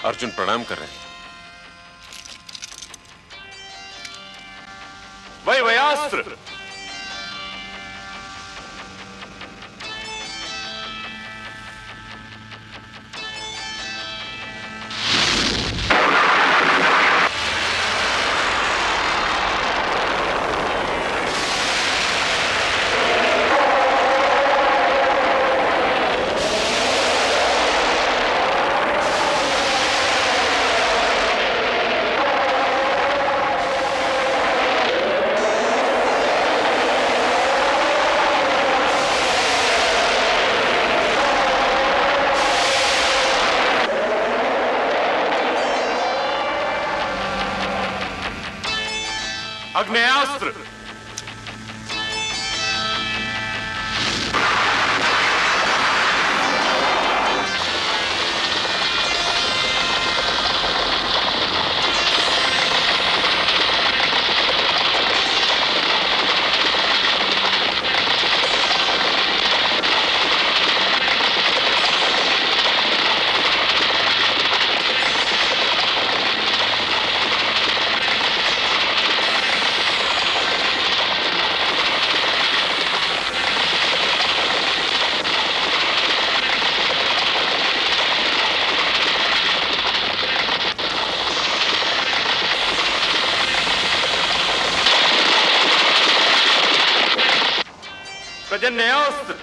अर्जुन प्रणाम कर रहे हैं। वही वयास्त्र अग्नेयास्त्र। प्रजन्यास्त्र।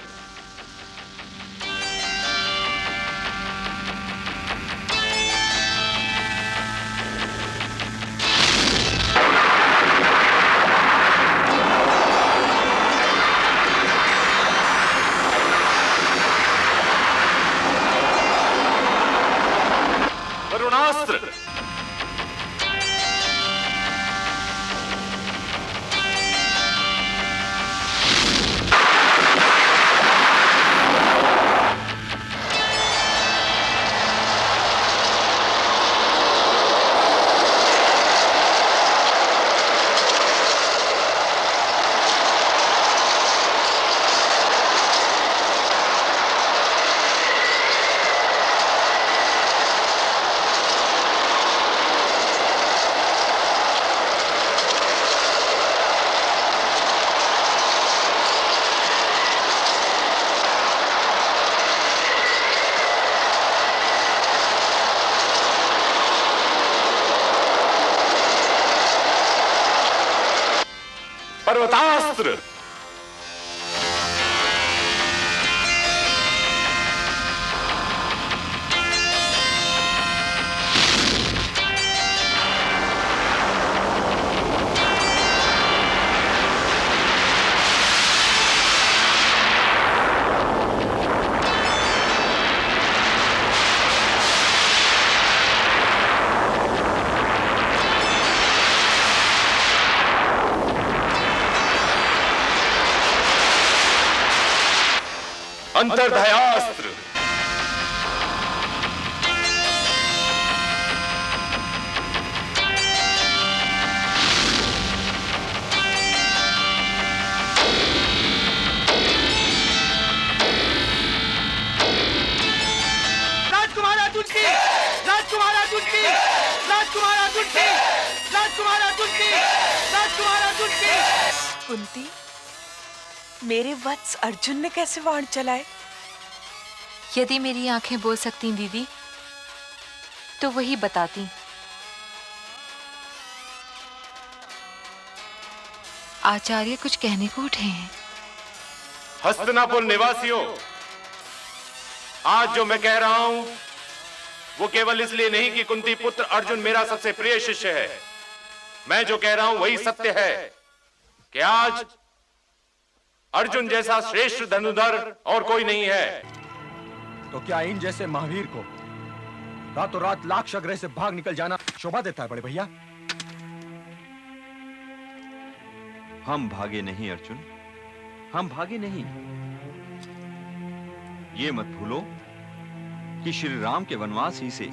वरुणास्त्र। पर्वतास्त्र। अंतर्दयास्त्र। राजकुमार अर्जुन की, राजकुमार अर्जुन की, राजकुमार अर्जुन की, राजकुमार अर्जुन की, राजकुमार अर्जुन की। कुंती, मेरे वत्स अर्जुन ने कैसे बाण चलाए? यदि मेरी आंखें बोल सकती दीदी तो वही बताती। आचार्य कुछ कहने को उठे हैं। हस्तिनापुर निवासियों, आज जो मैं कह रहा हूं वो केवल इसलिए नहीं कि कुंती पुत्र अर्जुन मेरा सबसे प्रिय शिष्य है। मैं जो कह रहा हूं वही सत्य है कि अर्जुन जैसा श्रेष्ठ धनुधर और कोई नहीं है। तो क्या इन जैसे महावीर को रातों रात लाक्षागृह से भाग निकल जाना शोभा देता है बड़े भैया? हम भागे नहीं अर्जुन, हम भागे नहीं। ये मत भूलो कि श्री राम के वनवास ही से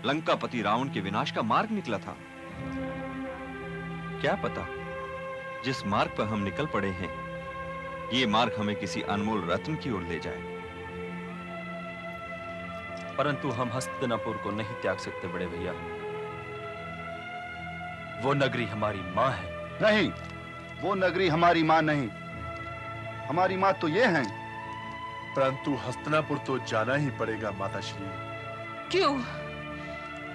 लंकापति रावण के विनाश का मार्ग निकला था। क्या पता जिस मार्ग पर हम निकल पड़े हैं, ये मार्ग हमें किसी अनमोल रत्न की ओर ले जाए। परंतु हम हस्तिनापुर को नहीं त्याग सकते बड़े भैया। वो नगरी हमारी मां है। नहीं, वो नगरी हमारी मां नहीं, हमारी मां तो ये है। परंतु हस्तिनापुर तो जाना ही पड़ेगा माताश्री। क्यों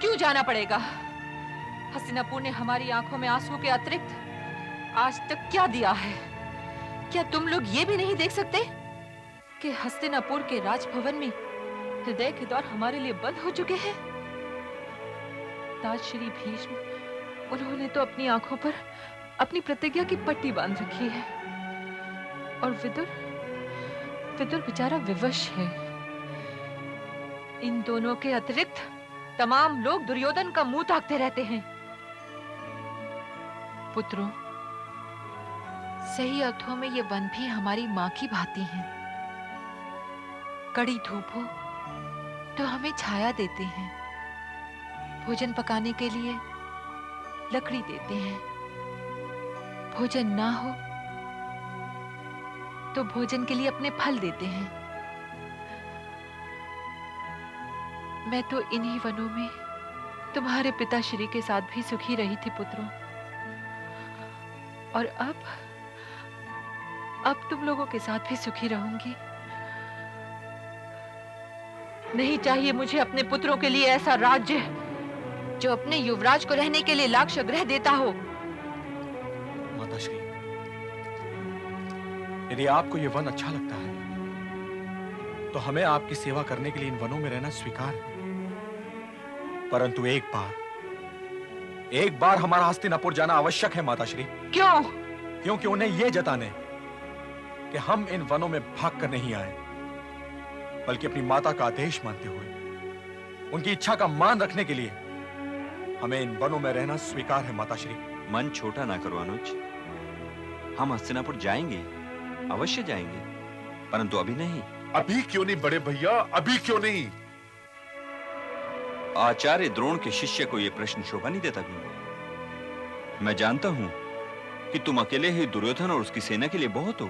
क्यों जाना पड़ेगा? हस्तिनापुर ने हमारी आंखों में आंसू के अतिरिक्त आज तक क्या दिया है? क्या तुम लोग ये भी नहीं देख सकते कि हस्तिनापुर के राजभवन में हृदय के द्वार हमारे लिए बंद हो चुके हैं? ताज श्री भीष्म, उन्होंने तो अपनी आंखों पर अपनी प्रतिज्ञा की पट्टी बांध रखी है, और विदुर बेचारा विवश है। इन दोनों के अतिरिक्त तमाम लोग दुर्योधन का मुंह ताकते रहते हैं। पुत्रों, सही अर्थों में ये वन भी हमारी मां की भांति हैं। कड़ी धूप हो तो हमें छाया देते हैं, भोजन पकाने के लिए लकड़ी देते हैं, भोजन ना हो तो भोजन के लिए अपने फल देते हैं। मैं तो इन्हीं वनों में तुम्हारे पिताश्री के साथ भी सुखी रही थी पुत्रों, और अब तुम लोगों के साथ भी सुखी रहूंगी। नहीं चाहिए मुझे अपने पुत्रों के लिए ऐसा राज्य जो अपने युवराज को रहने के लिए लाक्षागृह देता हो। माताश्री, यदि आपको यह वन अच्छा लगता है तो हमें आपकी सेवा करने के लिए इन वनों में रहना स्वीकार है। परंतु एक बार हमारा हस्तिनापुर जाना आवश्यक है माताश्री। क्यों? क्योंकि उन्हें यह जताने कि हम इन वनों में भाग कर नहीं आए, बल्कि अपनी माता का आदेश मानते हुए उनकी इच्छा का मान रखने के लिए हमें इन वनों में रहना स्वीकार है माताश्री। मन छोटा ना करो अनुज, हम हस्तिनापुर जाएंगे, अवश्य जाएंगे, परंतु अभी नहीं। अभी क्यों नहीं बड़े भैया, अभी क्यों नहीं? आचार्य द्रोण के शिष्य को यह प्रश्न शोभा नहीं देता भी। मैं जानता हूं कि तुम अकेले ही दुर्योधन और उसकी सेना के लिए बहुत हो,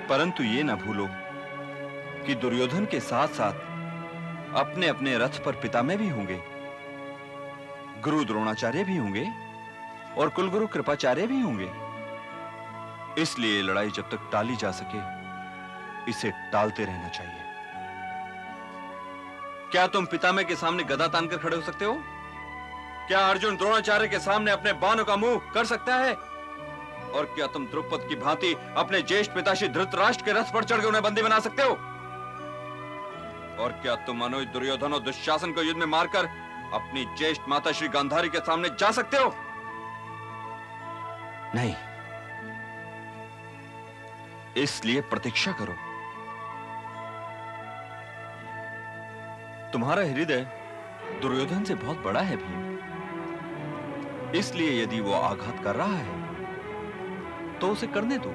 परंतु ये ना भूलो कि दुर्योधन के साथ साथ अपने अपने रथ पर पितामह भी होंगे, गुरु द्रोणाचार्य भी होंगे और कुलगुरु कृपाचार्य भी होंगे। इसलिए लड़ाई जब तक टाली जा सके इसे टालते रहना चाहिए। क्या तुम पितामह के सामने गदा तानकर खड़े हो सकते हो? क्या अर्जुन द्रोणाचार्य के सामने अपने बाणों का मुंह कर सकता है? और क्या तुम द्रुपद की भांति अपने ज्येष्ठ पिताश्री धृतराष्ट्र के रथ पर चढ़कर उन्हें बंदी बना सकते हो? और क्या तुम अनुज, दुर्योधन और दुशासन को युद्ध में मारकर अपनी ज्येष्ठ माता श्री गांधारी के सामने जा सकते हो? नहीं। इसलिए प्रतीक्षा करो। तुम्हारा हृदय दुर्योधन से बहुत बड़ा है भीम, इसलिए यदि वो आघात कर रहा है तो उसे करने दो।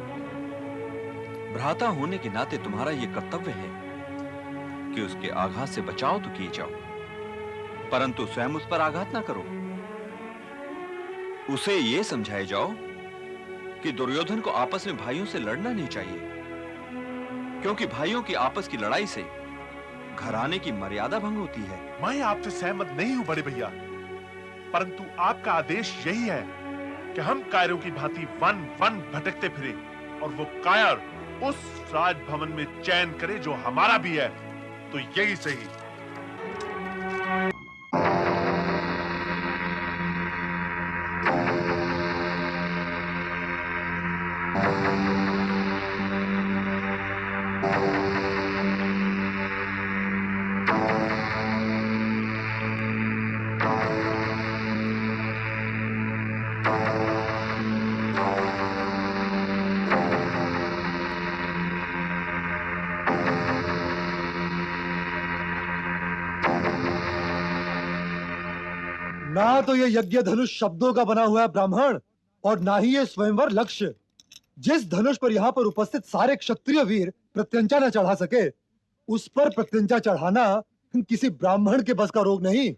भ्राता होने के नाते तुम्हारा यह कर्तव्य है कि उसके आघात से बचाओ तो किए जाओ, परंतु स्वयं उस पर आघात ना करो। उसे यह समझाए जाओ कि दुर्योधन को आपस में भाइयों से लड़ना नहीं चाहिए, क्योंकि भाइयों की आपस की लड़ाई से घराने की मर्यादा भंग होती है। मैं आपसे सहमत नहीं हूं बड़े भैया, परंतु आपका आदेश यही है कि हम कायरों की भांति वन वन भटकते फिरे और वो कायर उस राजभवन में चैन करे जो हमारा भी है, तो यही सही। ना तो ये यज्ञ धनुष शब्दों का बना हुआ है ब्राह्मण, और ना ही ये स्वयंवर लक्ष्य। जिस धनुष पर यहाँ पर उपस्थित सारे क्षत्रिय वीर प्रत्यंचा न चढ़ा सके, उस पर प्रत्यंचा चढ़ाना किसी ब्राह्मण के बस का रोग नहीं।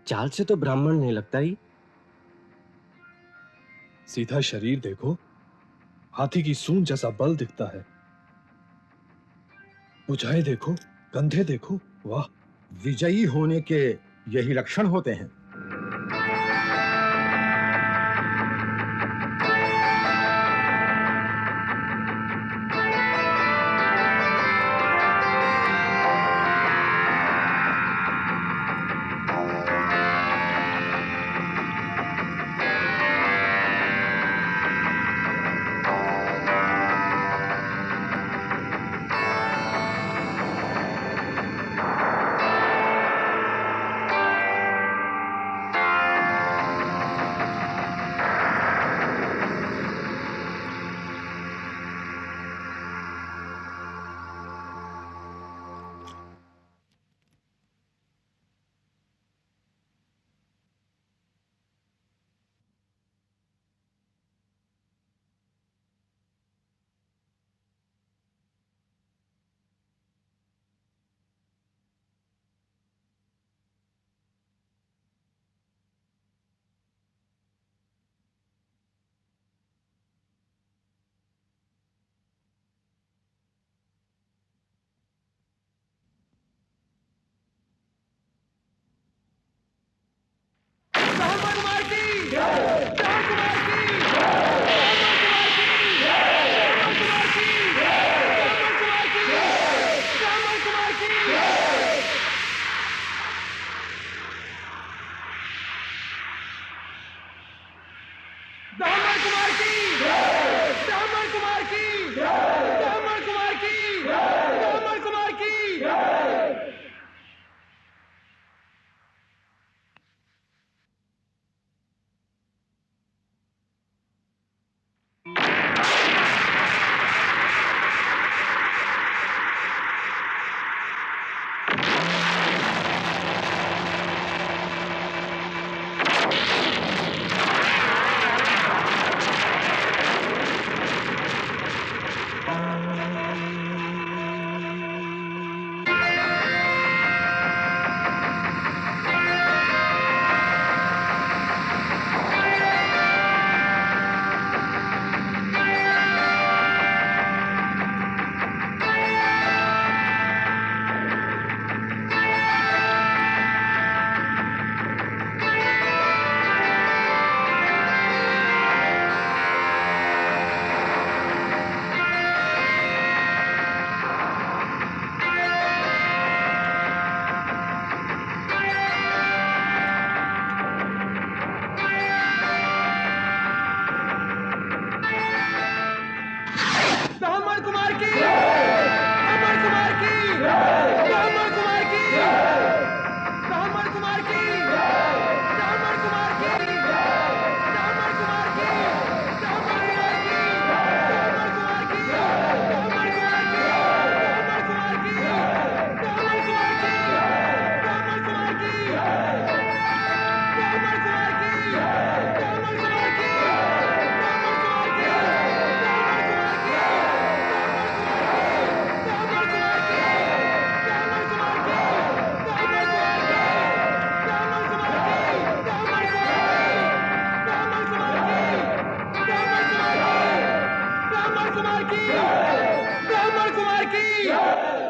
चाल से तो ब्राह्मण नहीं लगता ही। सीधा शरीर देखो, हाथी की सूंड जैसा बल दिखता है। भुजाएं देखो, कंधे देखो, वाह, विजयी होने के यही लक्षण होते हैं।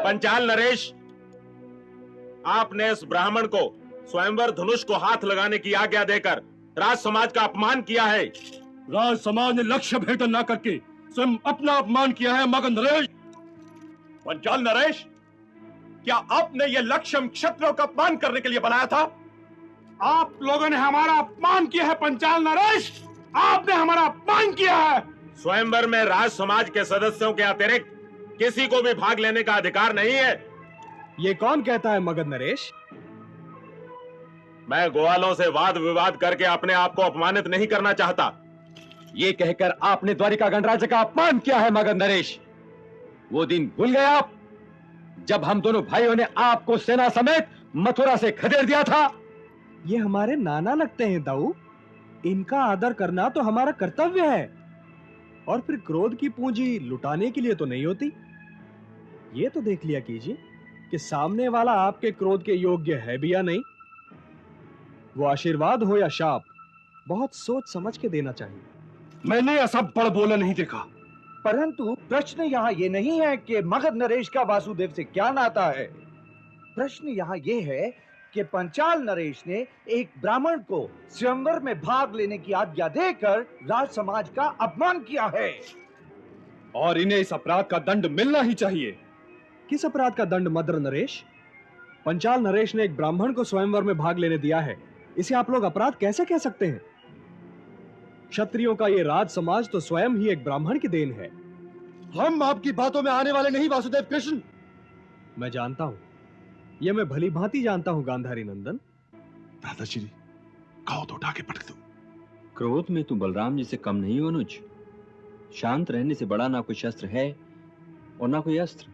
पंचाल नरेश, आपने इस ब्राह्मण को स्वयंवर धनुष को हाथ लगाने की आज्ञा देकर राज समाज का अपमान किया है। राज समाज ने लक्ष्य भेदन ना करके स्वयं अपना अपमान किया है मगन नरेश। पंचाल नरेश, क्या आपने यह लक्ष्य क्षत्रियों का अपमान करने के लिए बनाया था? आप लोगों ने हमारा अपमान किया है पंचाल नरेश, आपने हमारा अपमान किया है। स्वयंवर में राज समाज के सदस्यों के अतिरिक्त किसी को भी भाग लेने का अधिकार नहीं है। ये कौन कहता है मगध नरेश? मैं ग्वालों से वाद विवाद करके अपने आप को अपमानित नहीं करना चाहता। ये कहकर आपने द्वारिका गणराज्य का अपमान किया है मगध नरेश। वो दिन भूल गए आप जब हम दोनों भाइयों ने आपको सेना समेत मथुरा से खदेड़ दिया था? ये हमारे नाना लगते हैं दाऊ, इनका आदर करना तो हमारा कर्तव्य है। और फिर क्रोध की पूंजी लुटाने के लिए तो नहीं होती। ये तो देख लिया कीजिए कि सामने वाला आपके क्रोध के योग्य है भी या नहीं। वो आशीर्वाद हो या शाप, बहुत सोच समझ के देना चाहिए। मैंने ऐसा बड़बोला नहीं देखा। परंतु प्रश्न यहाँ ये नहीं है कि मगध नरेश का वासुदेव से क्या नाता है। प्रश्न यहाँ ये है कि पंचाल नरेश ने एक ब्राह्मण को स्वयंवर में भाग लेने की आज्ञा देकर राज समाज का अपमान किया है। और इन्हें इस अपराध का दंड मिलना ही चाहिए। किस अपराध का दंड मद्र नरेश? पंचाल नरेश ने एक ब्राह्मण को स्वयंवर में भाग लेने दिया है, इसे आप लोग अपराध कैसे कह सकते हैं? क्षत्रियों का ये राज समाज तो स्वयं ही एक ब्राह्मण की देन है। हम आपकी बातों में आने वाले नहीं वासुदेव कृष्ण। मैं जानता हूं, यह मैं भली भांति जानता हूं गांधारी नंदन। दादाजी कहो तो उठा के पटक दो। क्रोध में तू बलराम जी से कम नहीं हो अनुज। शांत रहने से बड़ा ना कोई शस्त्र है और ना कोई अस्त्र।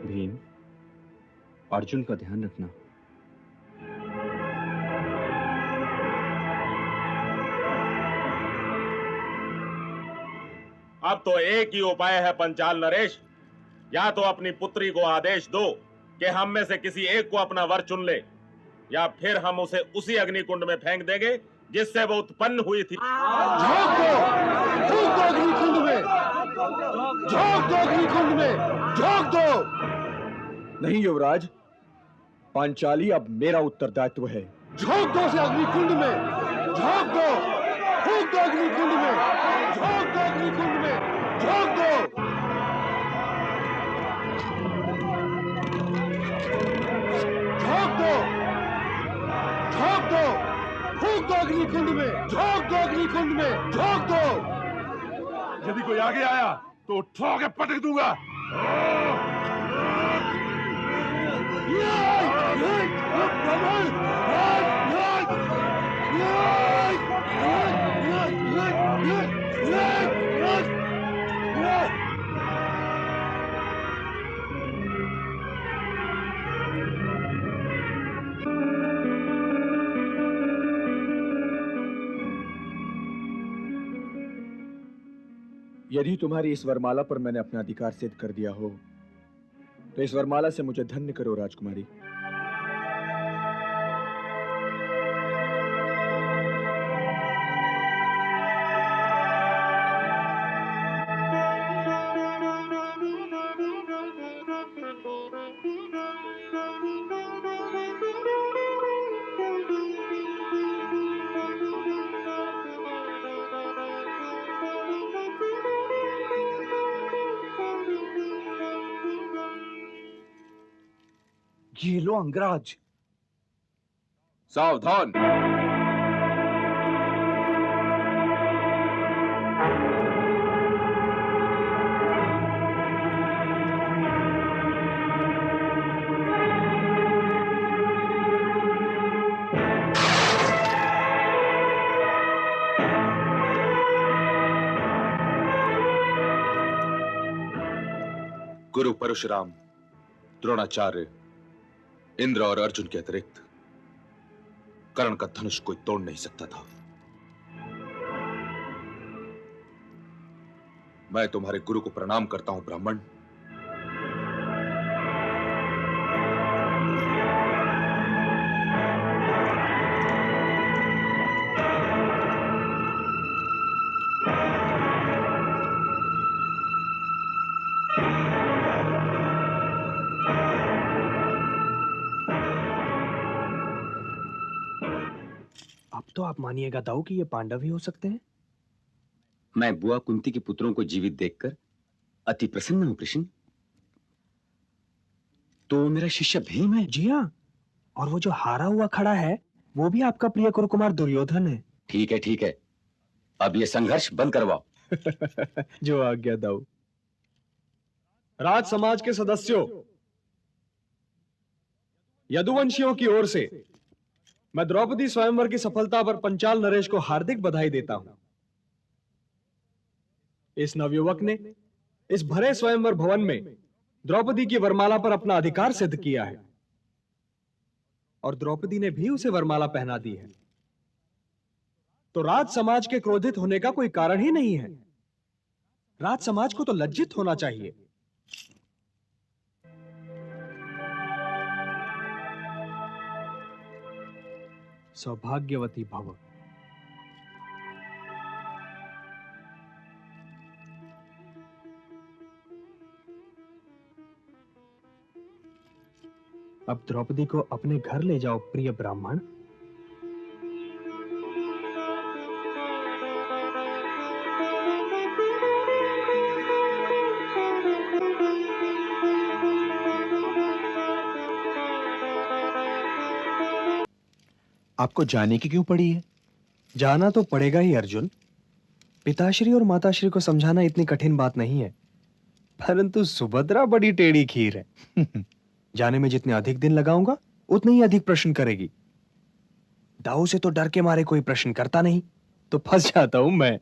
भीम, अर्जुन का ध्यान रखना। अब तो एक ही उपाय है पंचाल नरेश, या तो अपनी पुत्री को आदेश दो कि हम में से किसी एक को अपना वर चुन ले, या फिर हम उसे उसी अग्निकुंड में फेंक देंगे जिससे वो उत्पन्न हुई थी। झोंक दो, फूंक दो अग्निकुंड में, झोंक दो अग्निकुंड में, झोंक दो। नहीं युवराज, पांचाली अब मेरा उत्तरदायित्व है। झोंक दो उसे अग्निकुंड में, झोंक दो, फूंक दो अग्निकुंड में, झोंक दो अग्निकुंड में, झोंक दो। झोंक दो, झोंक दो, फूंक दो अग्निकुंड में, झोंक दो अग्निकुंड में, झोंक दो। यदि कोई आगे आया तो उठा के पटक दूंगा। यदि तुम्हारी इस वरमाला पर मैंने अपना अधिकार सिद्ध कर दिया हो तो इस वरमाला से मुझे धन्य करो राजकुमारी। ये लो अंगराज। सावधान। गुरु परशुराम, द्रोणाचार्य, इंद्र और अर्जुन के अतिरिक्त कर्ण का धनुष कोई तोड़ नहीं सकता था। मैं तुम्हारे गुरु को प्रणाम करता हूं ब्राह्मण। अब तो आप मानिएगा दाऊ कि ये पांडव ही हो सकते हैं। मैं बुआ कुंती के पुत्रों को जीवित देखकर अति प्रसन्न हूं कृष्ण। तो मेरा शिष्य भीम है? जी हाँ, और वो जो हारा हुआ खड़ा है वो भी आपका प्रिय कुरुकुमार दुर्योधन है। ठीक है ठीक है, अब ये संघर्ष बंद करवाओ। जो आज्ञा दाऊ। राज समाज के सदस्यों, यदुवंशियों की ओर से मैं द्रौपदी स्वयंवर की सफलता पर पंचाल नरेश को हार्दिक बधाई देता हूं। इस नवयुवक ने इस भरे स्वयंवर भवन में द्रौपदी की वरमाला पर अपना अधिकार सिद्ध किया है और द्रौपदी ने भी उसे वरमाला पहना दी है। तो राज समाज के क्रोधित होने का कोई कारण ही नहीं है। राज समाज को तो लज्जित होना चाहिए। सौभाग्यवती भव। अब द्रौपदी को अपने घर ले जाओ प्रिय ब्राह्मण। आपको जाने की क्यों पड़ी है? जाना तो पड़ेगा ही अर्जुन। पिताश्री और माताश्री को समझाना इतनी कठिन बात नहीं है, परंतु सुभद्रा बड़ी टेढ़ी खीर है। जाने में जितने अधिक दिन लगाऊंगा उतने ही अधिक प्रश्न करेगी। दाऊ से तो डर के मारे कोई प्रश्न करता नहीं, तो फंस जाता हूं मैं।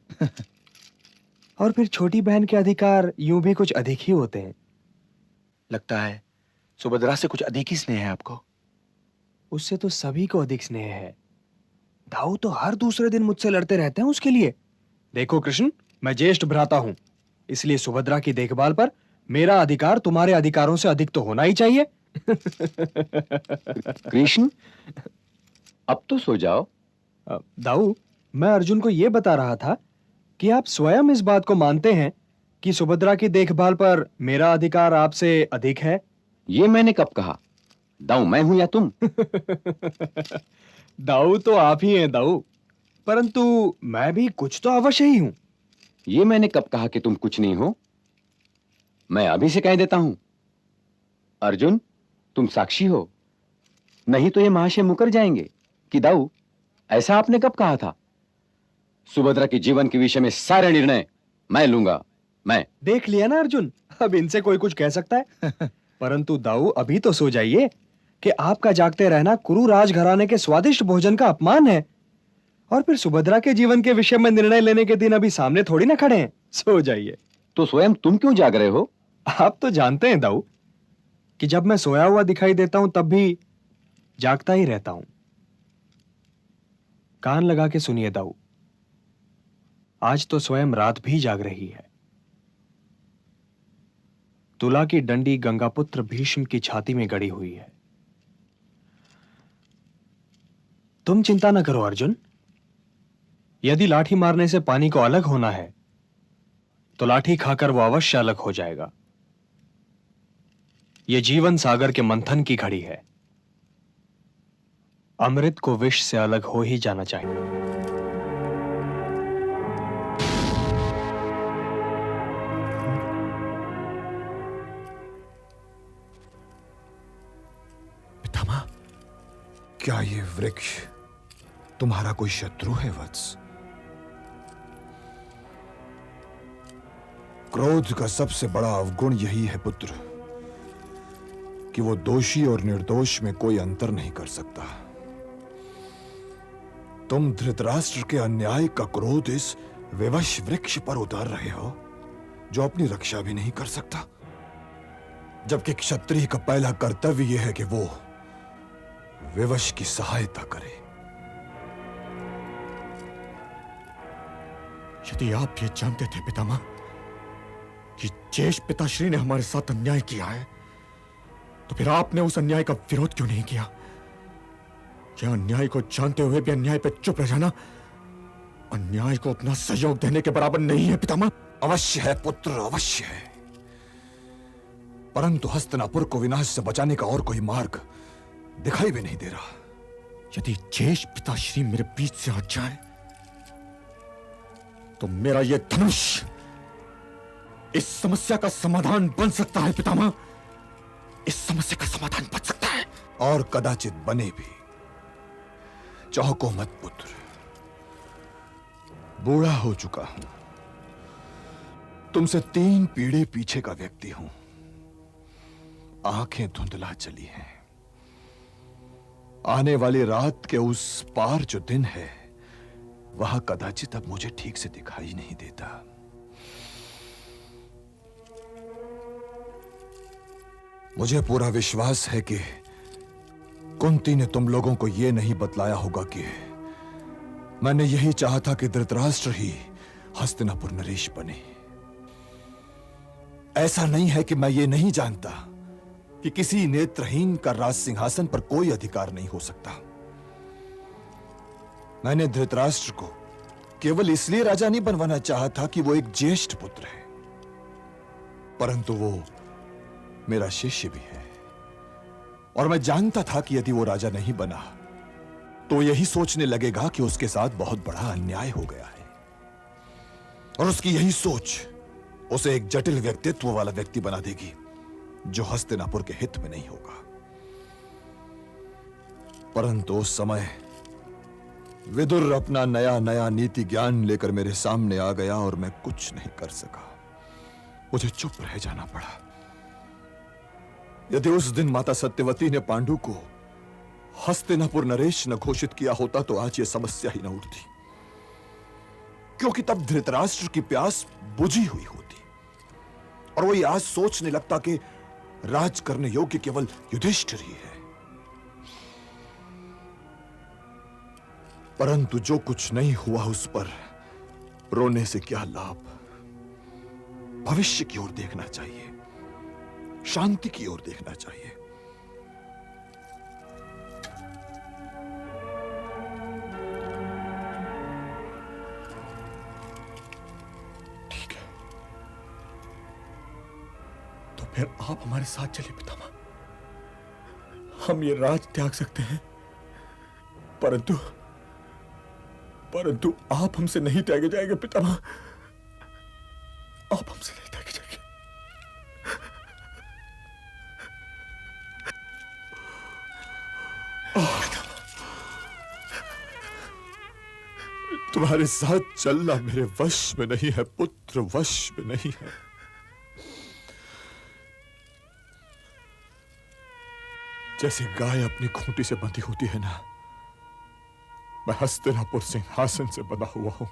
और फिर छोटी बहन के अधिकार यूं भी कुछ अधिक ही होते हैं। लगता है सुभद्रा से कुछ अधिक ही स्नेह है आपको। उससे तो सभी को अधिक स्नेह है। दाऊ तो हर दूसरे दिन मुझसे लड़ते रहते हैं उसके लिए। देखो कृष्ण, मैं ज्येष्ठ भ्राता हूं, इसलिए सुभद्रा की देखभाल पर मेरा अधिकार तुम्हारे अधिकारों से अधिक तो होना ही चाहिए। कृष्ण, अब तो सो जाओ। दाऊ, मैं अर्जुन को यह बता रहा था कि आप स्वयं इस बात को मानते हैं कि सुभद्रा की देखभाल पर मेरा अधिकार आपसे अधिक है। ये मैंने कब कहा? दाऊ मैं हूं या तुम? दाऊ तो आप ही हैं दाऊ, परंतु मैं भी कुछ तो अवश्य ही हूं। ये मैंने कब कहा कि तुम कुछ नहीं हो? मैं अभी से कह देता हूं। अर्जुन, तुम साक्षी हो, नहीं तो ये महाशय मुकर जाएंगे कि दाऊ ऐसा आपने कब कहा था? सुभद्रा के जीवन के विषय में सारे निर्णय मैं लूंगा। मैं देख लिया ना अर्जुन, अब इनसे कोई कुछ कह सकता है? परंतु दाऊ अभी तो सो जाइए कि आपका जागते रहना कुरु राजघराने के स्वादिष्ट भोजन का अपमान है। और फिर सुभद्रा के जीवन के विषय में निर्णय लेने के दिन अभी सामने थोड़ी ना खड़े हैं। सो जाइए। तो स्वयं तुम क्यों जाग रहे हो? आप तो जानते हैं दाऊ कि जब मैं सोया हुआ दिखाई देता हूं तब भी जागता ही रहता हूं। कान लगा के सुनिए दाऊ, आज तो स्वयं रात भी जाग रही है। तुला की डंडी गंगापुत्र भीष्म की छाती में गड़ी हुई है। तुम चिंता न करो अर्जुन, यदि लाठी मारने से पानी को अलग होना है तो लाठी खाकर वो अवश्य अलग हो जाएगा। यह जीवन सागर के मंथन की घड़ी है। अमृत को विष से अलग हो ही जाना चाहिए। पितामह, क्या ये वृक्ष तुम्हारा कोई शत्रु है वत्स? क्रोध का सबसे बड़ा अवगुण यही है पुत्र कि वो दोषी और निर्दोष में कोई अंतर नहीं कर सकता। तुम धृतराष्ट्र के अन्याय का क्रोध इस विवश वृक्ष पर उतार रहे हो जो अपनी रक्षा भी नहीं कर सकता, जबकि क्षत्रिय का पहला कर्तव्य यह है कि वो विवश की सहायता करे। यदि आप ये जानते थे पितामह कि ज्येष्ठ पिताश्री ने हमारे साथ अन्याय किया है, तो फिर आपने उस अन्याय का विरोध क्यों नहीं किया? क्या अन्याय को जानते हुए भी अन्याय पर चुप रह जाना अन्याय को अपना सहयोग देने के बराबर नहीं है पितामह? अवश्य है पुत्र, अवश्य है, परंतु हस्तिनापुर को विनाश से बचाने का और कोई मार्ग दिखाई भी नहीं दे रहा। यदि ज्येष्ठ पिताश्री मेरे बीच से हट जाए तो मेरा यह धनुष इस समस्या का समाधान बन सकता है पितामह। इस समस्या का समाधान बन सकता है। और कदाचित बने भी। चौको मत पुत्र, बूढ़ा हो चुका हूं, तुमसे 3 पीढ़ी पीछे का व्यक्ति हूं। आंखें धुंधला चली हैं। आने वाली रात के उस पार जो दिन है वह कदाचित अब मुझे ठीक से दिखाई नहीं देता। मुझे पूरा विश्वास है कि कुंती ने तुम लोगों को यह नहीं बतलाया होगा कि मैंने यही चाहा था कि धृतराष्ट्र ही हस्तिनापुर नरेश बने। ऐसा नहीं है कि मैं ये नहीं जानता कि किसी नेत्रहीन का राज सिंहासन पर कोई अधिकार नहीं हो सकता। मैंने धृतराष्ट्र को केवल इसलिए राजा नहीं बनवाना चाहा था कि वो एक ज्येष्ठ पुत्र है, परंतु वो मेरा शिष्य भी है। और मैं जानता था कि यदि वो राजा नहीं बना तो यही सोचने लगेगा कि उसके साथ बहुत बड़ा अन्याय हो गया है, और उसकी यही सोच उसे एक जटिल व्यक्तित्व वाला व्यक्ति बना देगी जो हस्तिनापुर के हित में नहीं होगा। परंतु उस समय विदुर अपना नया नया नीति ज्ञान लेकर मेरे सामने आ गया और मैं कुछ नहीं कर सका। मुझे चुप रह जाना पड़ा। यदि उस दिन माता सत्यवती ने पांडु को हस्तिनापुर नरेश न घोषित किया होता तो आज यह समस्या ही न उठती, क्योंकि तब धृतराष्ट्र की प्यास बुझी हुई होती और वो आज सोचने लगता कि राज करने योग्य केवल युधिष्ठिर ही है। परंतु जो कुछ नहीं हुआ उस पर रोने से क्या लाभ। भविष्य की ओर देखना चाहिए, शांति की ओर देखना चाहिए। ठीक है, तो फिर आप हमारे साथ चलिए पितामह। हम ये राज त्याग सकते हैं, परंतु आप हमसे नहीं त्यागे जाएंगे पितामह। आप हमसे नहीं त्यागे जाएंगे। तुम्हारे साथ चलना मेरे वश में नहीं है पुत्र, वश में नहीं है। जैसे गाय अपनी खूंटी से बंधी होती है ना, मैं हस्तिनापुर सिंहासन से बंधा हुआ हूं।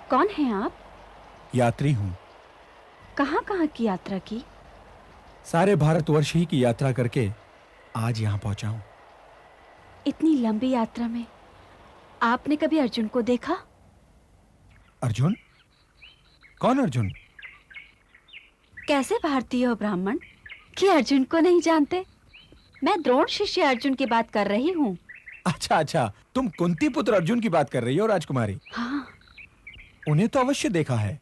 कौन हैं आप? यात्री हूं। कहां की यात्रा की? सारे भारतवर्ष ही की यात्रा करके आज यहां पहुंचा हूं। इतनी लंबी यात्रा में आपने कभी अर्जुन को देखा? अर्जुन? कौन अर्जुन? कैसे भारतीय हो ब्राह्मण कि अर्जुन को नहीं जानते? मैं द्रोण शिष्य अर्जुन की बात कर रही हूँ। अच्छा, तुम कुंती पुत्र अर्जुन की बात कर रही हो राजकुमारी। हाँ। उन्हें तो अवश्य देखा है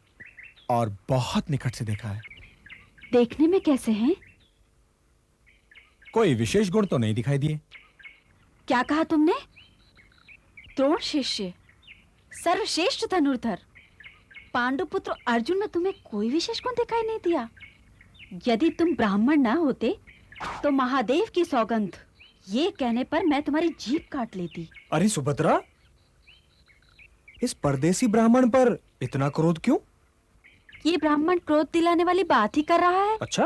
और बहुत निकट से देखा है। देखने में कैसे हैं? कोई विशेष गुण तो नहीं दिखाई दिए। क्या कहा तुमने? द्रोण शिष्य, सर्वश्रेष्ठ धनुर्धर, पांडुपुत्र अर्जुन में तुम्हें कोई विशेष गुण दिखाई नहीं दिया? यदि तुम ब्राह्मण ना होते तो महादेव की सौगंध, ये कहने पर मैं तुम्हारी जीभ काट लेती। अरे सुभद्रा, इस परदेसी ब्राह्मण पर इतना क्रोध क्यों? ये ब्राह्मण क्रोध दिलाने वाली बात ही कर रहा है। अच्छा?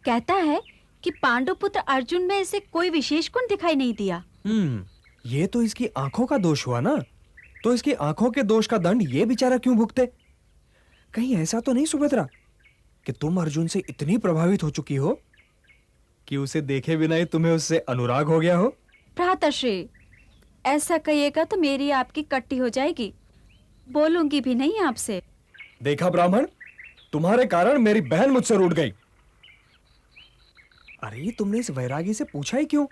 कहता है कि पांडुपुत्र अर्जुन में इसे कोई विशेष गुण दिखाई नहीं दिया। ये तो इसकी आंखों का दोष हुआ ना। तो इसकी आंखों के दोष का दंड ये बेचारा क्यों भुगते? कहीं ऐसा तो नहीं सुभद्रा कि तुम अर्जुन से इतनी प्रभावित हो चुकी हो कि उसे देखे बिना ही तुम्हें उससे अनुराग हो गया हो? भ्राताश्री, ऐसा कहिएगा तो मेरी आपकी कट्टी हो जाएगी। बोलूंगी भी नहीं आपसे। देखा ब्राह्मण, तुम्हारे कारण मेरी बहन मुझसे रूठ गई। अरे तुमने इस वैरागी से पूछा ही क्यों?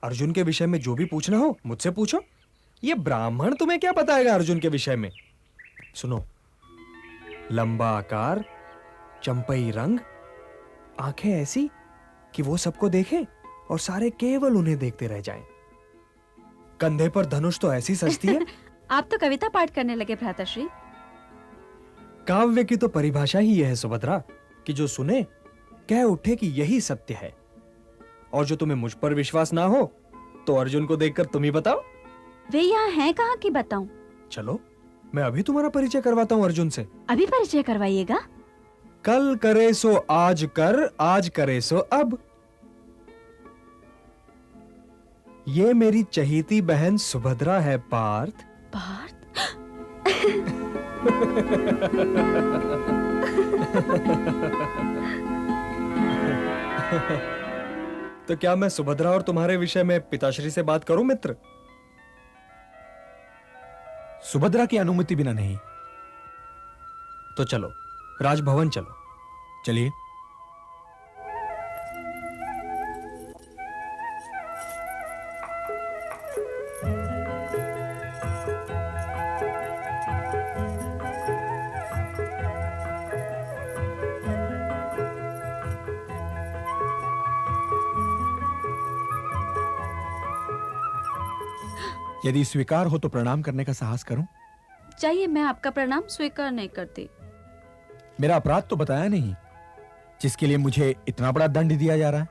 अर्जुन के विषय में जो भी पूछना हो मुझसे पूछो। ये ब्राह्मण तुम्हें क्या बताएगा अर्जुन के विषय में? सुनो, लंबा आकार, चंपई रंग, आंखें ऐसी कि वो सबको देखे और सारे केवल उन्हें देखते रह जाएं। कंधे पर धनुष तो ऐसी सजती है। आप तो कविता पाठ करने लगे भ्राताश्री। काव्य की तो परिभाषा ही यह है सुभद्रा कि जो सुने कह उठे कि यही सत्य है। और जो तुम्हें मुझ पर विश्वास ना हो तो अर्जुन को देखकर तुम ही बताओ। वे यहाँ हैं कहाँ की बताऊं? चलो मैं अभी तुम्हारा परिचय करवाता हूँ अर्जुन से। अभी परिचय करवाइएगा? कल करे सो आज कर, आज करे सो अब। ये मेरी चहीती बहन सुभद्रा है पार्थ। पार्थ? तो क्या मैं सुभद्रा और तुम्हारे विषय में पिताश्री से बात करूं मित्र? सुभद्रा की अनुमति बिना नहीं। तो चलो राजभवन चलो। चलिए। यदि स्वीकार हो तो प्रणाम करने का साहस करूं? चाहिए, मैं आपका प्रणाम स्वीकार नहीं करती। मेरा अपराध तो बताया नहीं, जिसके लिए मुझे इतना बड़ा दंड दिया जा रहा है।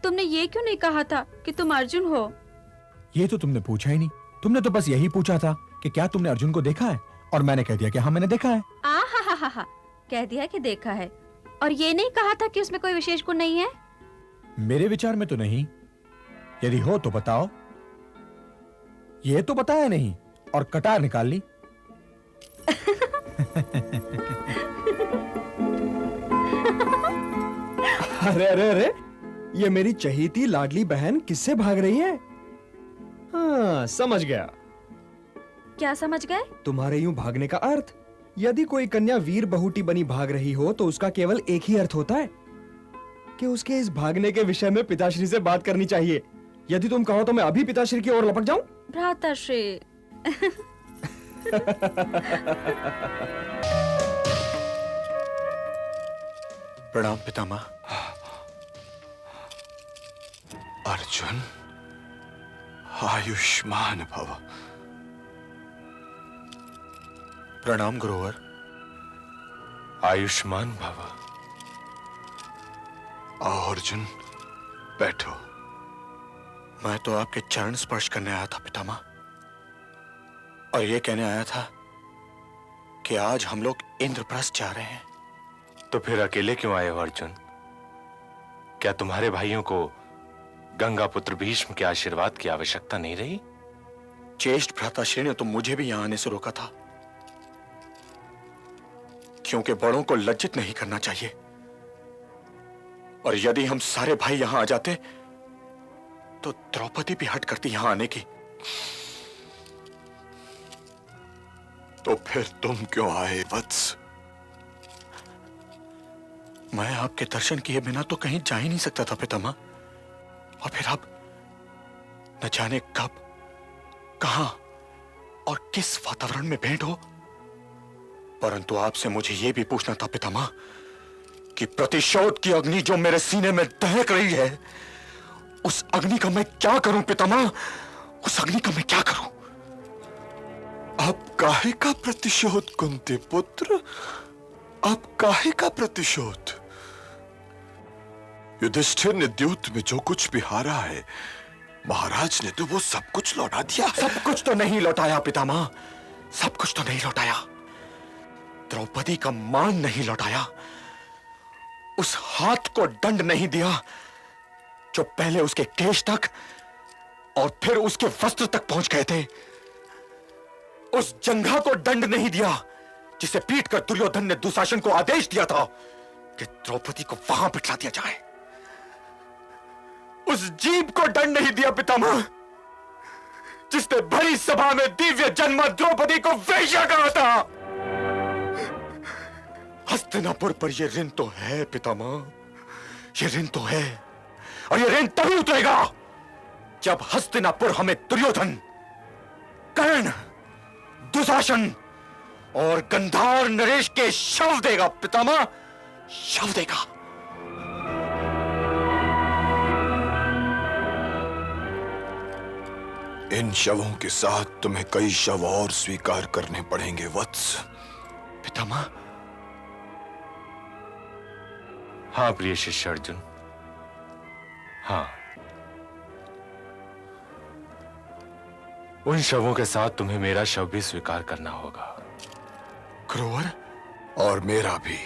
तुमने ये क्यों नहीं कहा था कि तुम अर्जुन हो? ये तो तुमने पूछा ही नहीं। तुमने तो बस यही पूछा था कि क्या तुमने अर्जुन को देखा है, और मैंने कह दिया कि हाँ मैंने देखा है। आहा, कह दिया कि देखा है, और ये नहीं कहा था कि उसमें कोई विशेष गुण नहीं है। मेरे विचार में तो नहीं। यदि हो तो बताओ। ये तो बताया नहीं और कटार निकाल ली। अरे अरे अरे, ये मेरी चहीती लाडली बहन किससे भाग रही है? हाँ, समझ गया। क्या समझ गए? तुम्हारे यूं भागने का अर्थ। यदि कोई कन्या वीर बहुटी बनी भाग रही हो तो उसका केवल एक ही अर्थ होता है कि उसके इस भागने के विषय में पिताश्री से बात करनी चाहिए। यदि तुम कहो तो मैं अभी पिताश्री की ओर लपक जाऊं? भ्राताश्री। प्रणाम पितामह। अर्जुन, आयुष्मान भव। प्रणाम गुरुवर। आयुष्मान भव। आओ अर्जुन, बैठो। मैं तो आपके चरण स्पर्श करने आया था पितामह, और ये कहने आया था कि आज हम लोग इंद्रप्रस्थ जा रहे हैं। तो फिर अकेले क्यों आए हो अर्जुन? क्या तुम्हारे भाइयों को गंगा पुत्र भीष्म के आशीर्वाद की आवश्यकता नहीं रही? ज्येष्ठ भ्राताश्री ने तो मुझे भी यहां आने से रोका था, क्योंकि बड़ों को लज्जित नहीं करना चाहिए। और यदि हम सारे भाई यहां आ जाते तो द्रौपदी भी हट करती यहां आने की। तो फिर तुम क्यों आए वत्स? मैं आपके दर्शन किए बिना तो कहीं जा ही नहीं सकता था पितामह, और फिर अब न जाने कब, कहां और किस वातावरण में भेंट हो। परंतु आपसे मुझे यह भी पूछना था पितामह कि प्रतिशोध की अग्नि जो मेरे सीने में दहक रही है, उस अग्नि का मैं क्या करूं पितामह? उस अग्नि का मैं क्या करूं? अब काहे का प्रतिशोध कुंती पुत्र? अब काहे का प्रतिशोध? युधिष्ठिर ने द्यूत में जो कुछ भी हारा है, महाराज ने तो वो सब कुछ लौटा दिया है। सब कुछ तो नहीं लौटाया पितामह, सब कुछ तो नहीं लौटाया। द्रौपदी का मान नहीं लौटाया, उस हाथ को दंड नहीं दिया जो पहले उसके केश तक और फिर उसके वस्त्र तक पहुंच गए थे। उस जंघा को दंड नहीं दिया जिसे पीट कर दुर्योधन ने दुशासन को आदेश दिया था कि द्रौपदी को वहां बिठा दिया जाए। उस जीभ को दंड नहीं दिया पितामह जिसने भरी सभा में दिव्य जन्म द्रौपदी को वेश्या कहा था। हस्तिनापुर पर यह ऋण तो है पितामह, यह ऋण तो है। और ये ऋण तभी उतरेगा जब हस्तिनापुर हमें दुर्योधन, कर्ण, दुशासन और गंधार नरेश के शव देगा पितामह, शव देगा। इन शवों के साथ तुम्हें कई शव और स्वीकार करने पड़ेंगे वत्स। पितामह। हाँ प्रिय शिष्य अर्जुन, हाँ, उन शवों के साथ तुम्हें मेरा शव भी स्वीकार करना होगा। क्रूर, और मेरा भी।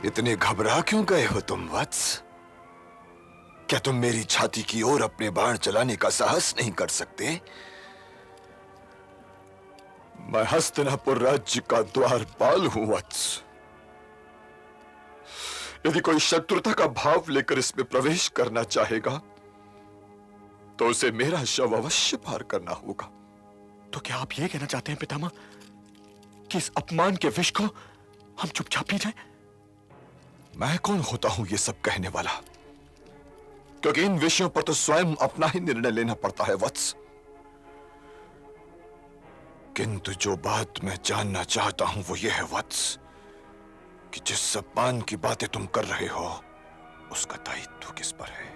इतने घबरा क्यों गए हो तुम वत्स? क्या तुम मेरी छाती की ओर अपने बाण चलाने का साहस नहीं कर सकते? मैं हस्तिनापुर राज्य का द्वारपाल हूं वत्स। यदि कोई शत्रुता का भाव लेकर इसमें प्रवेश करना चाहेगा तो उसे मेरा शव अवश्य पार करना होगा। तो क्या आप ये कहना चाहते हैं पितामह कि इस अपमान के विष को हम चुपचाप पी जाएं? मैं कौन होता हूं ये सब कहने वाला? क्योंकि इन विषयों पर तो स्वयं अपना ही निर्णय लेना पड़ता है वत्स। किंतु जो बात मैं जानना चाहता हूं वो ये है वत्स कि जिस अपमान की बातें तुम कर रहे हो उसका दायित्व किस पर है?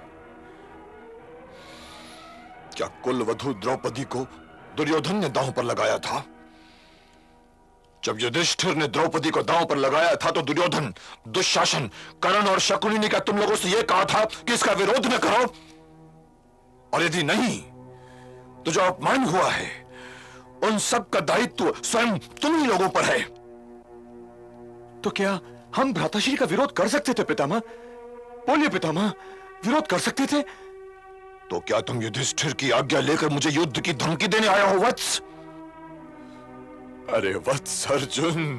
क्या कुलवधू द्रौपदी को दुर्योधन ने दांव पर लगाया था? जब युधिष्ठिर ने द्रौपदी को दांव पर लगाया था तो दुर्योधन, दुशासन, कर्ण और शकुनी ने क्या तुम लोगों से यह कहा था कि इसका विरोध न करो? और यदि नहीं तो जो अपमान हुआ है उन सब का दायित्व स्वयं तुम ही लोगों पर है। तो क्या हम भ्राताश्री का विरोध कर सकते थे पितामह? बोलिए पितामह, विरोध कर सकते थे? तो क्या तुम युधिष्ठिर की आज्ञा लेकर मुझे युद्ध की धमकी देने आया हो वत्स? अरे वत्स अर्जुन,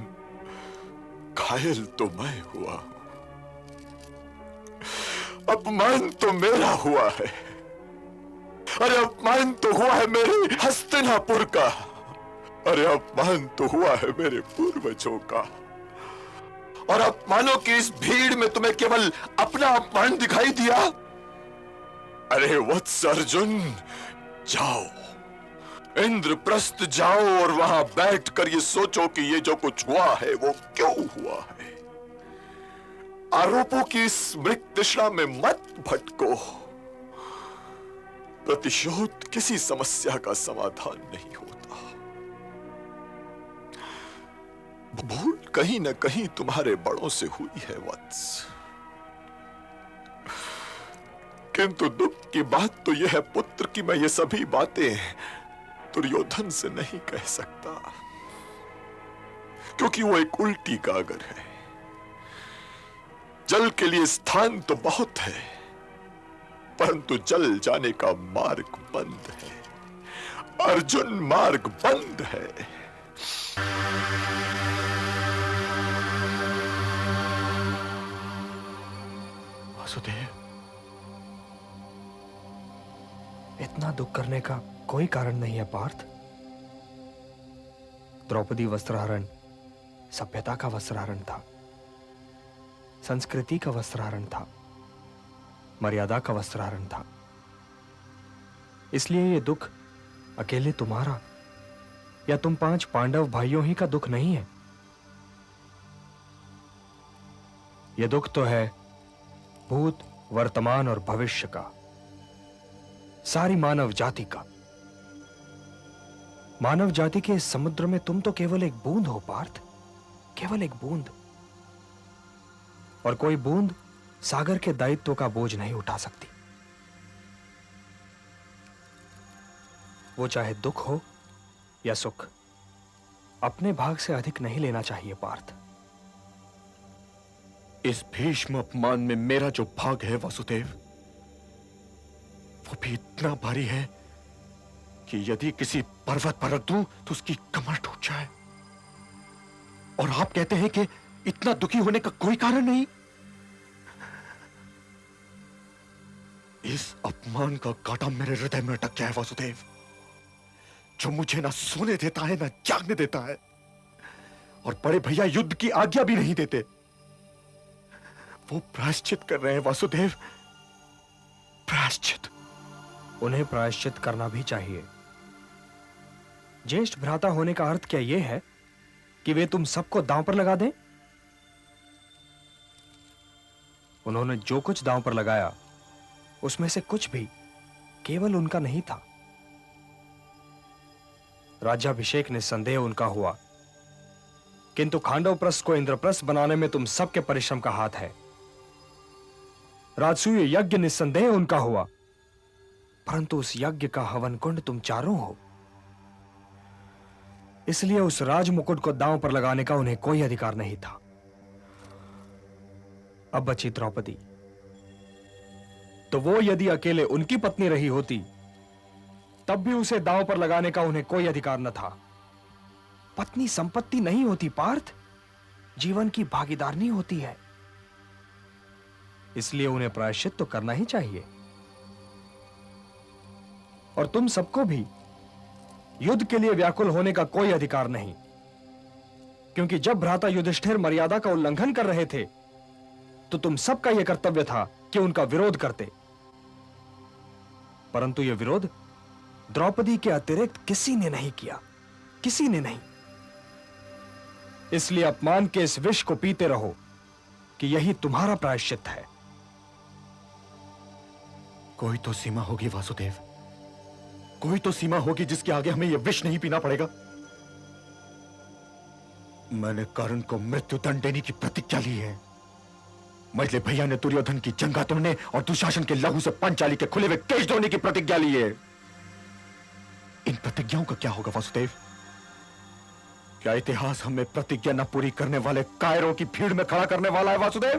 घायल तो मैं हुआ हूं, अपमान तो मेरा हुआ है। अरे अपमान तो हुआ है मेरे हस्तिनापुर का। अरे अपमान तो हुआ है मेरे पूर्वजों का। और अपमानों की इस भीड़ में तुम्हें केवल अपना अपमान दिखाई दिया? अरे वत्स अर्जुन, जाओ, इंद्रप्रस्थ जाओ और वहां बैठकर ये सोचो कि ये जो कुछ हुआ है वो क्यों हुआ है। आरोपों की इस मृत तृष्णा में मत भटको। प्रतिशोध किसी समस्या का समाधान नहीं होता। भूल कहीं न कहीं तुम्हारे बड़ों से हुई है वत्स, किंतु दुख की बात तो यह है पुत्र कि मैं ये सभी बातें दुर्योधन से नहीं कह सकता, क्योंकि वो एक उल्टी गागर है। जल के लिए स्थान तो बहुत है, परंतु जल जाने का मार्ग बंद है। अर्जुन, मार्ग बंद है। वासुदेव, इतना दुख करने का कोई कारण नहीं है पार्थ। द्रौपदी वस्त्रहरण सभ्यता का वस्त्रहरण था, संस्कृति का वस्त्रहरण था, मर्यादा का वस्त्रहरण था। इसलिए यह दुख अकेले तुम्हारा या तुम 5 पांडव भाइयों ही का दुख नहीं है। यह दुख तो है भूत, वर्तमान और भविष्य का, सारी मानव जाति का। मानव जाति के इस समुद्र में तुम तो केवल एक बूंद हो पार्थ, केवल एक बूंद। और कोई बूंद सागर के दायित्व का बोझ नहीं उठा सकती। वो चाहे दुख हो या सुख, अपने भाग से अधिक नहीं लेना चाहिए पार्थ। इस भीष्म अपमान में मेरा जो भाग है वासुदेव, वो भी इतना भारी है कि यदि किसी पर्वत पर रख दूं तो उसकी कमर टूट जाए। और आप कहते हैं कि इतना दुखी होने का कोई कारण नहीं। इस अपमान का कांटा मेरे हृदय में अटक गया है वासुदेव, जो मुझे ना सोने देता है ना जागने देता है। और बड़े भैया युद्ध की आज्ञा भी नहीं देते। वो प्रायश्चित कर रहे हैं वासुदेव, प्रायश्चित। उन्हें प्रायश्चित करना भी चाहिए। ज्येष्ठ भ्राता होने का अर्थ क्या यह है कि वे तुम सबको दांव पर लगा दें? उन्होंने जो कुछ दांव पर लगाया उसमें से कुछ भी केवल उनका नहीं था। राज्याभिषेक निस्संदेह उनका हुआ, किंतु खांडवप्रस्थ को इंद्रप्रस्थ बनाने में तुम सबके परिश्रम का हाथ है। राजसूय यज्ञ निस्संदेह उनका हुआ, परंतु उस यज्ञ का हवन कुंड तुम चारों हो। इसलिए उस राज मुकुट को दांव पर लगाने का उन्हें कोई अधिकार नहीं था। अब बची द्रौपदी, तो वो यदि अकेले उनकी पत्नी रही होती तब भी उसे दांव पर लगाने का उन्हें कोई अधिकार न था। पत्नी संपत्ति नहीं होती पार्थ, जीवन की भागीदारनी होती है। इसलिए उन्हें प्रायश्चित तो करना ही चाहिए। और तुम सबको भी युद्ध के लिए व्याकुल होने का कोई अधिकार नहीं, क्योंकि जब भ्राता युधिष्ठिर मर्यादा का उल्लंघन कर रहे थे तो तुम सबका यह कर्तव्य था कि उनका विरोध करते। परंतु यह विरोध द्रौपदी के अतिरिक्त किसी ने नहीं किया, किसी ने नहीं। इसलिए अपमान के इस विष को पीते रहो कि यही तुम्हारा प्रायश्चित है। कोई तो सीमा होगी वासुदेव, कोई तो सीमा होगी जिसके आगे हमें यह विष नहीं पीना पड़ेगा। मैंने कर्ण को मृत्यु दंड देने की प्रतिज्ञा ली है। मझले भैया ने दुर्योधन की जंगा तोड़ने और दुशासन के लहू से पांचाली के खुले हुए केश धोने की प्रतिज्ञा ली है। इन प्रतिज्ञाओं का क्या होगा वासुदेव? क्या इतिहास हमें प्रतिज्ञा न पूरी करने वाले कायरों की भीड़ में खड़ा करने वाला है वासुदेव?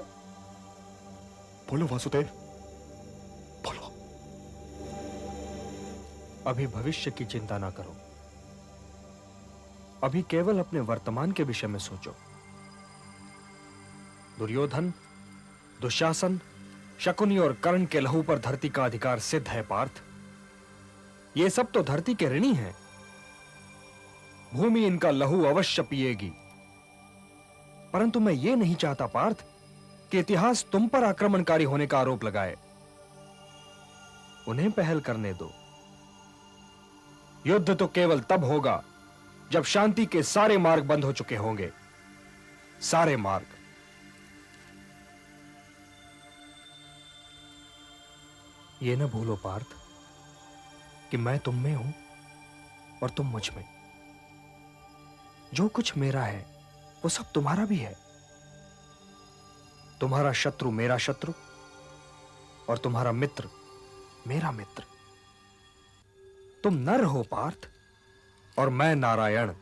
बोलो वासुदेव, बोलो। अभी भविष्य की चिंता ना करो, अभी केवल अपने वर्तमान के विषय में सोचो। दुर्योधन, दुशासन, शकुनी और कर्ण के लहू पर धरती का अधिकार सिद्ध है पार्थ। ये सब तो धरती के ऋणी हैं। भूमि इनका लहू अवश्य पिएगी। परंतु मैं ये नहीं चाहता पार्थ कि इतिहास तुम पर आक्रमणकारी होने का आरोप लगाए। उन्हें पहल करने दो। युद्ध तो केवल तब होगा जब शांति के सारे मार्ग बंद हो चुके होंगे, सारे मार्ग। ये न भूलो पार्थ कि मैं तुम में हूं और तुम मुझ में। जो कुछ मेरा है वो सब तुम्हारा भी है। तुम्हारा शत्रु मेरा शत्रु और तुम्हारा मित्र मेरा मित्र। तुम नर हो पार्थ और मैं नारायण।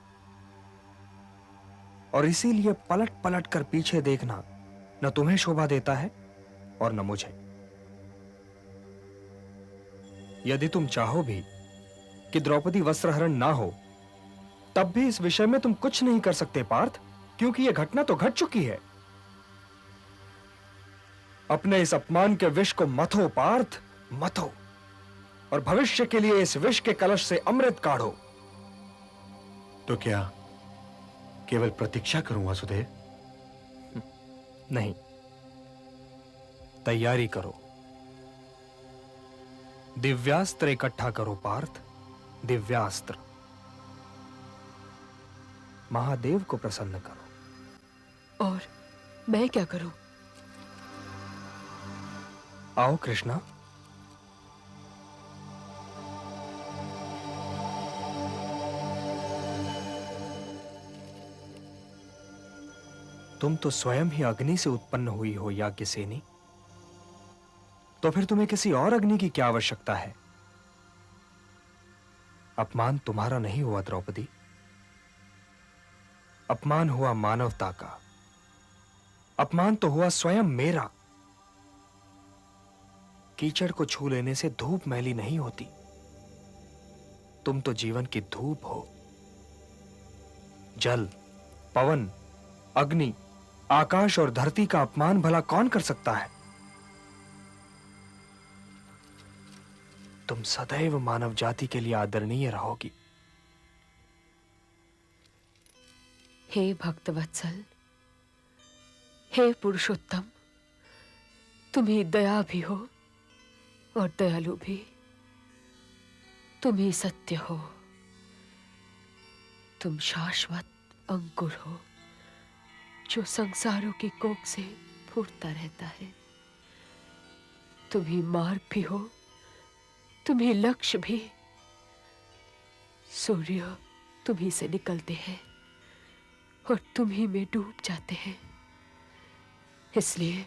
और इसीलिए पलट पलट कर पीछे देखना न तुम्हें शोभा देता है और न मुझे। यदि तुम चाहो भी कि द्रौपदी वस्त्रहरण ना हो, तब भी इस विषय में तुम कुछ नहीं कर सकते पार्थ, क्योंकि यह घटना तो घट चुकी है। अपने इस अपमान के विष को मथो पार्थ, मथो, और भविष्य के लिए इस विष के कलश से अमृत काढ़ो। तो क्या केवल प्रतीक्षा करूं वासुदेव? नहीं, तैयारी करो। दिव्यास्त्र इकट्ठा करो पार्थ, दिव्यास्त्र। महादेव को प्रसन्न करो। और मैं क्या करूं? आओ कृष्णा। तुम तो स्वयं ही अग्नि से उत्पन्न हुई हो याज्ञसेनी, तो फिर तुम्हें किसी और अग्नि की क्या आवश्यकता है? अपमान तुम्हारा नहीं हुआ द्रौपदी, अपमान हुआ मानवता का। अपमान तो हुआ स्वयं मेरा। कीचड़ को छू लेने से धूप मैली नहीं होती। तुम तो जीवन की धूप हो। जल, पवन, अग्नि, आकाश और धरती का अपमान भला कौन कर सकता है? तुम सदैव मानव जाति के लिए आदरणीय रहोगी। हे भक्तवत्सल, हे पुरुषोत्तम, तुम ही दया भी हो और दयालु भी। तुम ही सत्य हो, तुम शाश्वत अंकुर हो जो संसारों की कोख से फूटता रहता है। तुम ही मार्ग भी हो, तुम ही लक्ष्य भी। सूर्य तुम ही से निकलते हैं और तुम ही में डूब जाते हैं। इसलिए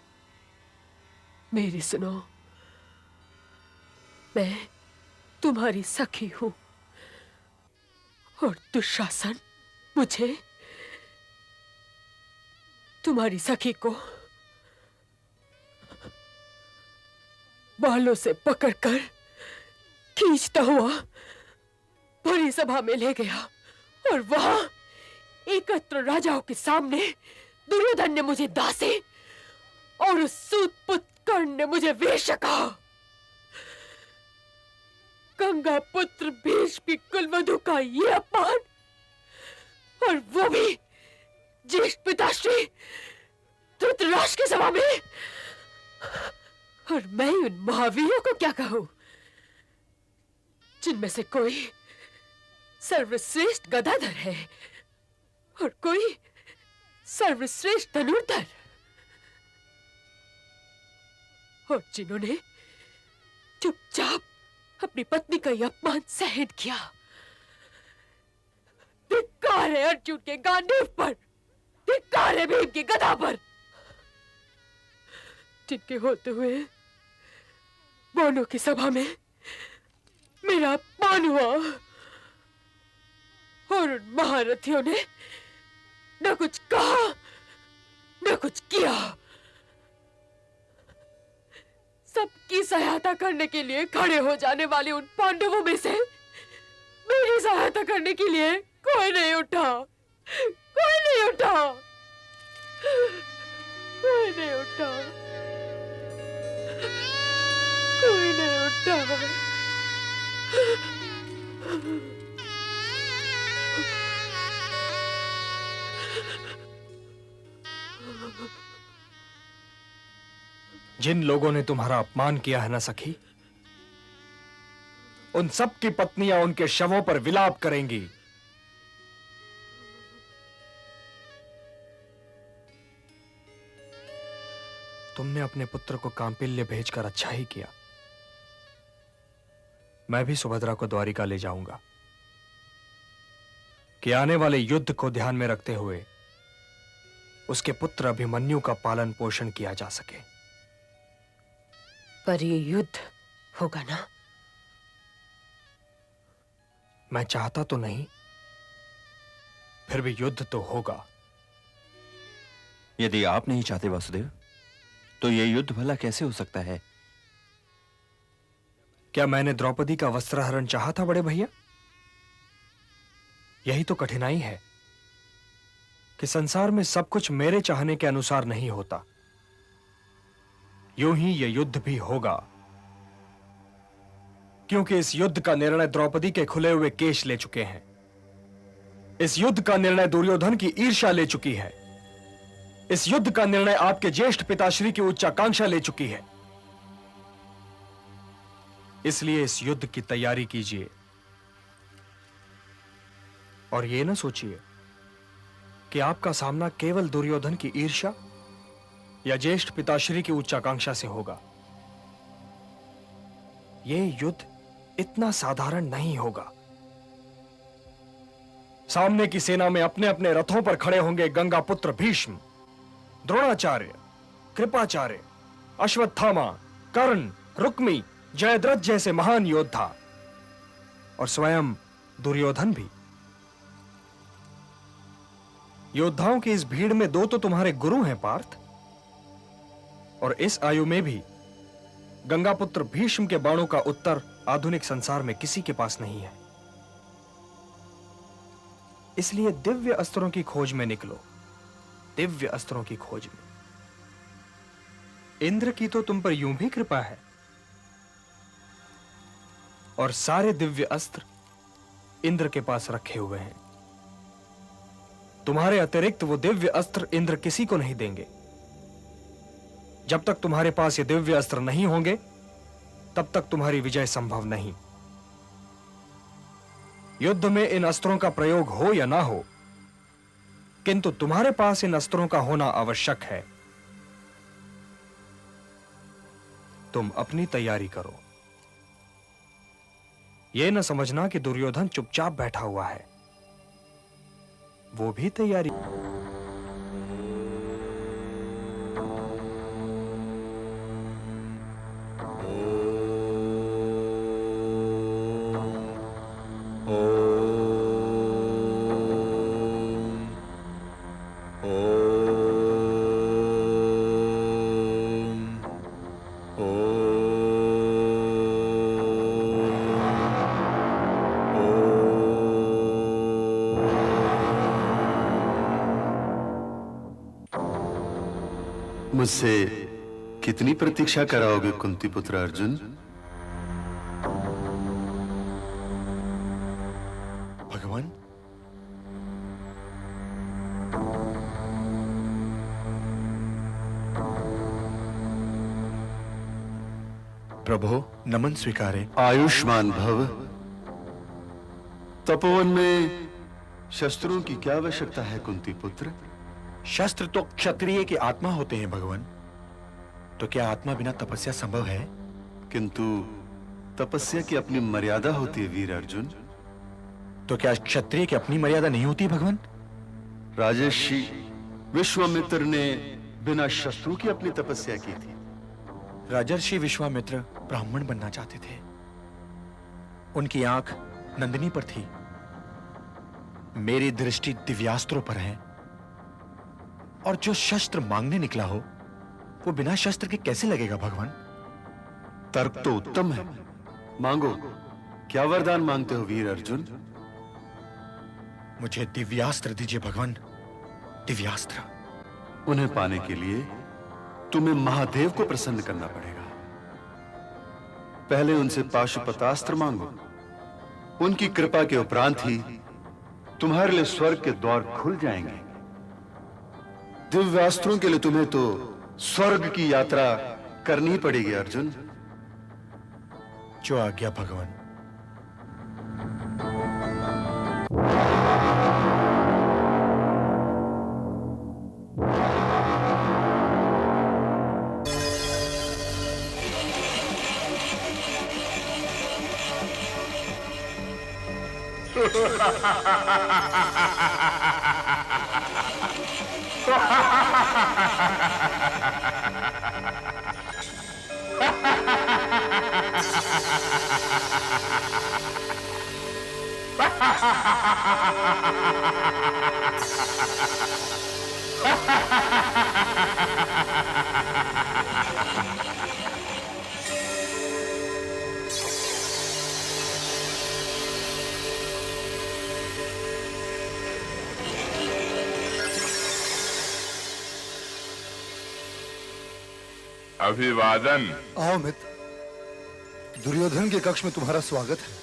मेरी सुनो, मैं तुम्हारी सखी हूं और दुशासन मुझे तुम्हारी सखी को बालों से पकड़कर खींचता हुआ भरी सभा में ले गया और वहां एकत्र राजाओं के सामने दुर्योधन ने मुझे दासी और उस सूतपुत्र कर्ण ने मुझे वेश्या कहा। गंगा पुत्र भीष्म की कुलवधू का ये अपमान, और वो भी ज्येष्ठ पिताश्री धृतराष्ट्र की सभा में। और मैं उन महावीरों को क्या कहूं जिनमें से कोई सर्वश्रेष्ठ गदाधर है और कोई सर्वश्रेष्ठ धनुर्धर, और जिन्होंने चुपचाप अपनी पत्नी का यह अपमान सहन किया। धिक्कार है अर्जुन के गांडीव पर, धिक्कार है भीम की गदा पर, जिनके होते हुए बाणों की सभा में मेरा अपमान हुआ और उन महारथियों ने न कुछ कहा न कुछ किया। सबकी सहायता करने के लिए खड़े हो जाने वाले उन पांडवों में से मेरी सहायता करने के लिए कोई नहीं उठा, कोई नहीं उठा, कोई नहीं उठा, कोई नहीं उठा। जिन लोगों ने तुम्हारा अपमान किया है ना सखी, उन सब की पत्नियां उनके शवों पर विलाप करेंगी। तुमने अपने पुत्र को कांपिल्य भेजकर अच्छा ही किया। मैं भी सुभद्रा को द्वारिका ले जाऊंगा कि आने वाले युद्ध को ध्यान में रखते हुए उसके पुत्र अभिमन्यु का पालन पोषण किया जा सके। पर ये युद्ध होगा ना? मैं चाहता तो नहीं, फिर भी युद्ध तो होगा। यदि आप नहीं चाहते वासुदेव, तो यह युद्ध भला कैसे हो सकता है? क्या मैंने द्रौपदी का वस्त्रहरण चाहा था बड़े भैया? यही तो कठिनाई है कि संसार में सब कुछ मेरे चाहने के अनुसार नहीं होता। यूं ही यह युद्ध भी होगा, क्योंकि इस युद्ध का निर्णय द्रौपदी के खुले हुए केश ले चुके हैं। इस युद्ध का निर्णय दुर्योधन की ईर्ष्या ले चुकी है। इस युद्ध का निर्णय आपके ज्येष्ठ पिताश्री की उच्चाकांक्षा ले चुकी है। इसलिए इस युद्ध की तैयारी कीजिए और यह ना सोचिए कि आपका सामना केवल दुर्योधन की ईर्ष्या या ज्येष्ठ पिताश्री की उच्चाकांक्षा से होगा। यह युद्ध इतना साधारण नहीं होगा। सामने की सेना में अपने अपने रथों पर खड़े होंगे गंगा पुत्र भीष्म, द्रोणाचार्य, कृपाचार्य, अश्वत्थामा, कर्ण, रुक्मी, जयद्रथ जैसे महान योद्धा, और स्वयं दुर्योधन भी। योद्धाओं की इस भीड़ में दो तो तुम्हारे गुरु हैं पार्थ, और इस आयु में भी गंगापुत्र भीष्म के बाणों का उत्तर आधुनिक संसार में किसी के पास नहीं है। इसलिए दिव्य अस्त्रों की खोज में निकलो, दिव्य अस्त्रों की खोज में। इंद्र की तो तुम पर यूं भी कृपा है, और सारे दिव्य अस्त्र इंद्र के पास रखे हुए हैं। तुम्हारे अतिरिक्त वो दिव्य अस्त्र इंद्र किसी को नहीं देंगे। जब तक तुम्हारे पास ये दिव्य अस्त्र नहीं होंगे तब तक तुम्हारी विजय संभव नहीं। युद्ध में इन अस्त्रों का प्रयोग हो या ना हो, किंतु तुम्हारे पास इन अस्त्रों का होना आवश्यक है। तुम अपनी तैयारी करो। यह न समझना कि दुर्योधन चुपचाप बैठा हुआ है, वो भी तैयारी। मुझसे कितनी प्रतीक्षा कराओगे कुंती पुत्र अर्जुन? भगवान, प्रभु नमन स्वीकारे। आयुष्मान भव। तपोवन में शस्त्रों की क्या आवश्यकता है कुंती पुत्र? शस्त्र तो क्षत्रिय की आत्मा होते हैं भगवान। तो क्या आत्मा बिना तपस्या संभव है? किंतु तपस्या की अपनी मर्यादा होती है वीर अर्जुन। तो क्या क्षत्रिय की अपनी मर्यादा नहीं होती भगवान? राजर्षि विश्वामित्र ने बिना शस्त्रों की अपनी तपस्या की थी। राजर्षि विश्वामित्र ब्राह्मण बनना चाहते थे। उनकी आंख नंदिनी पर थी, मेरी दृष्टि दिव्यास्त्रों पर है। और जो शस्त्र मांगने निकला हो वो बिना शस्त्र के कैसे लगेगा भगवान? तर्क तो उत्तम है, मांगो। क्या वरदान मांगते हो वीर अर्जुन? मुझे दिव्यास्त्र दीजिए भगवान, दिव्यास्त्र। उन्हें पाने के लिए तुम्हें महादेव को प्रसन्न करना पड़ेगा। पहले उनसे पाशुपतास्त्र मांगो। उनकी कृपा के उपरांत ही तुम्हारे लिए स्वर्ग के द्वार खुल जाएंगे। दिव्यास्त्रों के लिए तुम्हें तो स्वर्ग की यात्रा करनी पड़ेगी अर्जुन। जो आज्ञा भगवान। अभिवादन। आओ मित्र, दुर्योधन के कक्ष में तुम्हारा स्वागत है।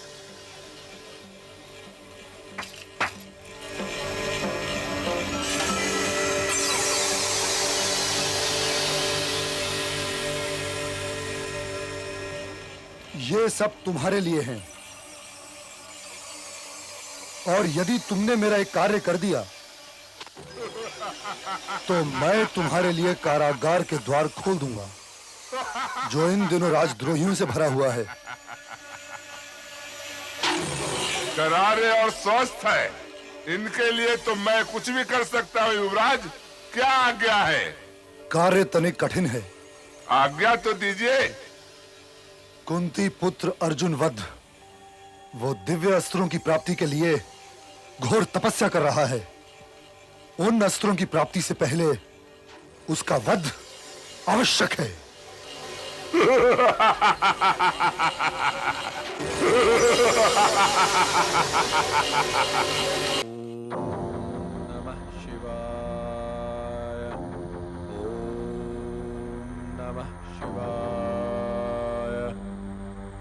ये सब तुम्हारे लिए हैं। और यदि तुमने मेरा एक कार्य कर दिया तो मैं तुम्हारे लिए कारागार के द्वार खोल दूंगा, जो इन दिनों राजद्रोहियों से भरा हुआ है। करारे और स्वस्थ है, इनके लिए तो मैं कुछ भी कर सकता हूँ युवराज। क्या आज्ञा है? कार्य तनिक कठिन है। आज्ञा तो दीजिए। कुंती पुत्र अर्जुन वध, वो दिव्य अस्त्रों की प्राप्ति के लिए घोर तपस्या कर रहा है। उन अस्त्रों की प्राप्ति से पहले उसका वध आवश्यक है। नमः शिवाय। ओम नमः शिवाय।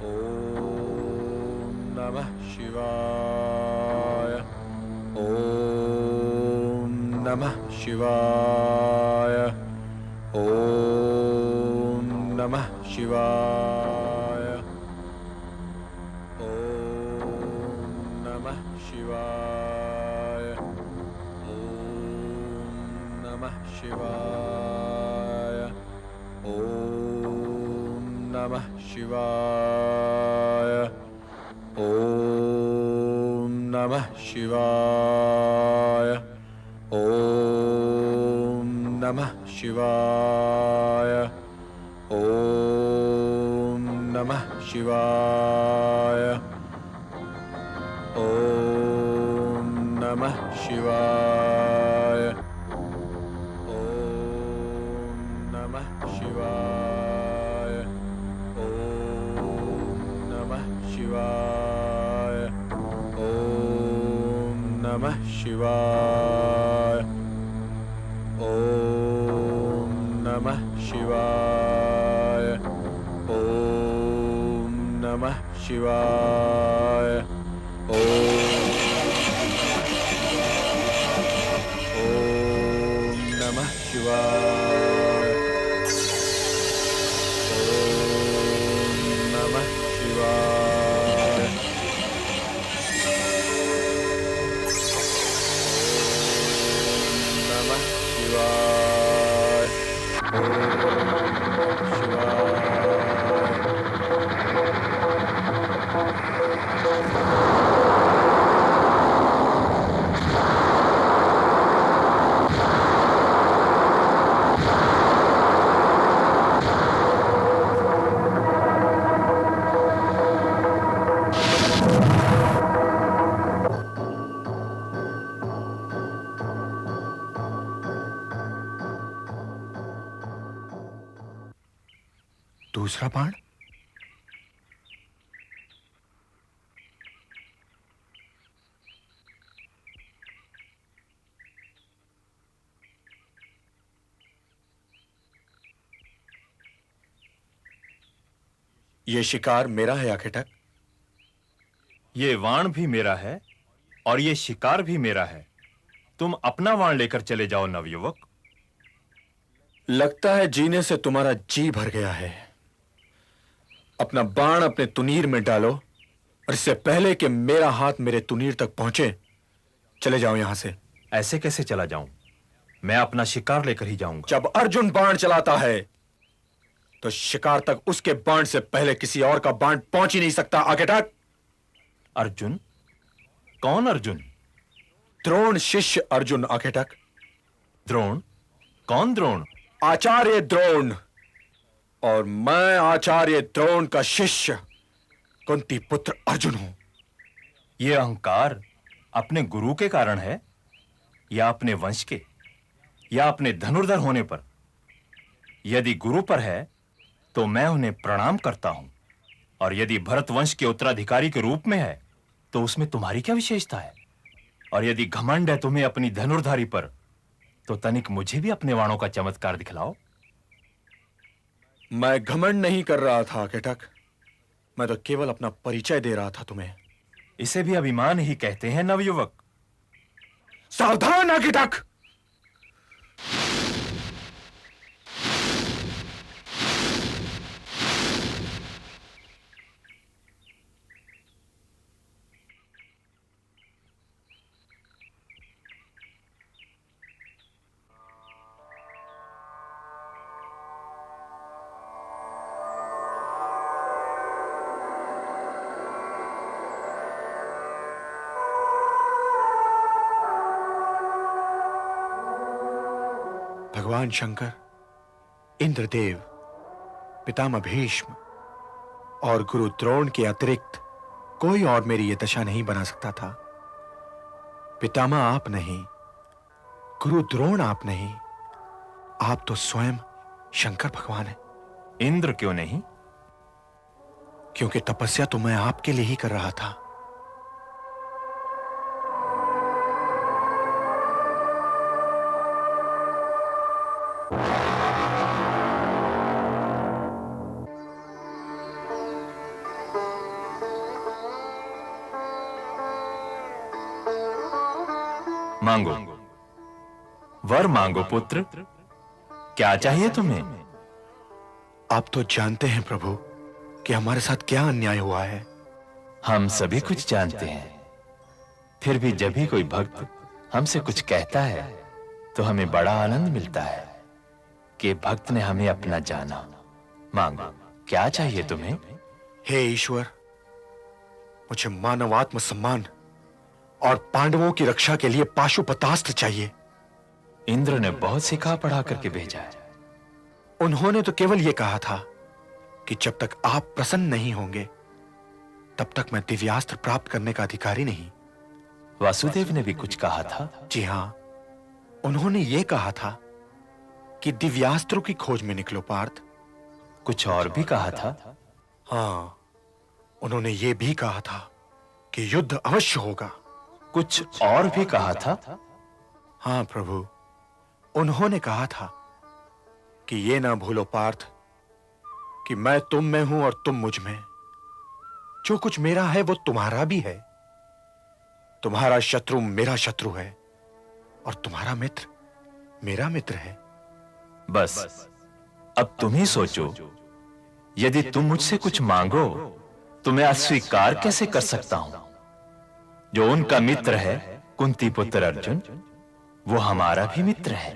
ओम नमः शिवाय। ओम नमः शिवाय। ओम नमः शिवाय। ओम नमः शिवाय। ओम नमः शिवाय। ओम नमः शिवाय। ओम नमः शिवाय। ओम नमः शिवाय। ओम नमः शिवाय। ओम नमः शिवाय। ओम नमः शिवाय। ओम नमः शिवाय। ओम नमः शिवाय। ओम नमः शिवाय। ओम नमः शिवाय। ओम नमः शिवाय। ओम नमः शिवाय। नमः शिवाय। दूसरा बाण? ये शिकार मेरा है आखेटक। ये वाण भी मेरा है और ये शिकार भी मेरा है। तुम अपना वाण लेकर चले जाओ नवयुवक। लगता है जीने से तुम्हारा जी भर गया है। अपना बाण अपने तुनीर में डालो और इससे पहले कि मेरा हाथ मेरे तुनीर तक पहुंचे चले जाओ यहां से। ऐसे कैसे चला जाऊं? मैं अपना शिकार लेकर ही जाऊंगा। जब अर्जुन बाण चलाता है तो शिकार तक उसके बाण से पहले किसी और का बाण पहुंच ही नहीं सकता आखेटक। अर्जुन? कौन अर्जुन? द्रोण शिष्य अर्जुन आखेटक। द्रोण? कौन द्रोण? आचार्य द्रोण। और मैं आचार्य द्रोण का शिष्य कुंती पुत्र अर्जुन हूं। यह अहंकार अपने गुरु के कारण है या अपने वंश के या अपने धनुर्धर होने पर? यदि गुरु पर है तो मैं उन्हें प्रणाम करता हूं, और यदि भरत वंश के उत्तराधिकारी के रूप में है तो उसमें तुम्हारी क्या विशेषता है? और यदि घमंड है तुम्हें अपनी धनुर्धारी पर तो तनिक मुझे भी अपने वाणों का चमत्कार दिखलाओ। मैं घमंड नहीं कर रहा था आखेटक। मैं तो केवल अपना परिचय दे रहा था तुम्हें। इसे भी अभिमान ही कहते हैं नवयुवक। सावधान आखेटक। भगवान शंकर, इंद्रदेव, पितामह भीष्म और गुरु द्रोण के अतिरिक्त कोई और मेरी यह दशा नहीं बना सकता था। पितामह आप नहीं, गुरु द्रोण आप नहीं, आप तो स्वयं शंकर भगवान हैं। इंद्र क्यों नहीं? क्योंकि तपस्या तो मैं आपके लिए ही कर रहा था। मांगो। वर मांगो पुत्र, क्या चाहिए तुम्हें? आप तो जानते हैं प्रभु कि हमारे साथ क्या अन्याय हुआ है। हम सभी कुछ जानते हैं, फिर भी जब भी कोई भक्त हमसे कुछ कहता है तो हमें बड़ा आनंद मिलता है कि भक्त ने हमें अपना जाना। मांगो, क्या चाहिए तुम्हें? हे ईश्वर, मुझे मानवात्म सम्मान और पांडवों की रक्षा के लिए पाशुपतास्त्र चाहिए। इंद्र ने बहुत सिखा पढ़ा करके भेजा है। उन्होंने तो केवल यह कहा था कि जब तक आप प्रसन्न नहीं होंगे तब तक मैं दिव्यास्त्र प्राप्त करने का अधिकारी नहीं। वासुदेव ने भी कुछ कहा था। जी हां, उन्होंने यह कहा था कि दिव्यास्त्रों की खोज में निकलो पार्थ। कुछ और भी कहा था। हां, उन्होंने यह भी कहा था कि युद्ध अवश्य होगा। कुछ और भी कहा था। हां प्रभु, उन्होंने कहा था कि ये ना भूलो पार्थ कि मैं तुम में हूं और तुम मुझ में। जो कुछ मेरा है वो तुम्हारा भी है। तुम्हारा शत्रु मेरा शत्रु है और तुम्हारा मित्र मेरा मित्र है। बस अब तुम ही सोचो, यदि तुम मुझसे कुछ मांगो तो मैं अस्वीकार कैसे कर सकता हूं? जो उनका मित्र है कुंती पुत्र अर्जुन, वो हमारा भी मित्र है।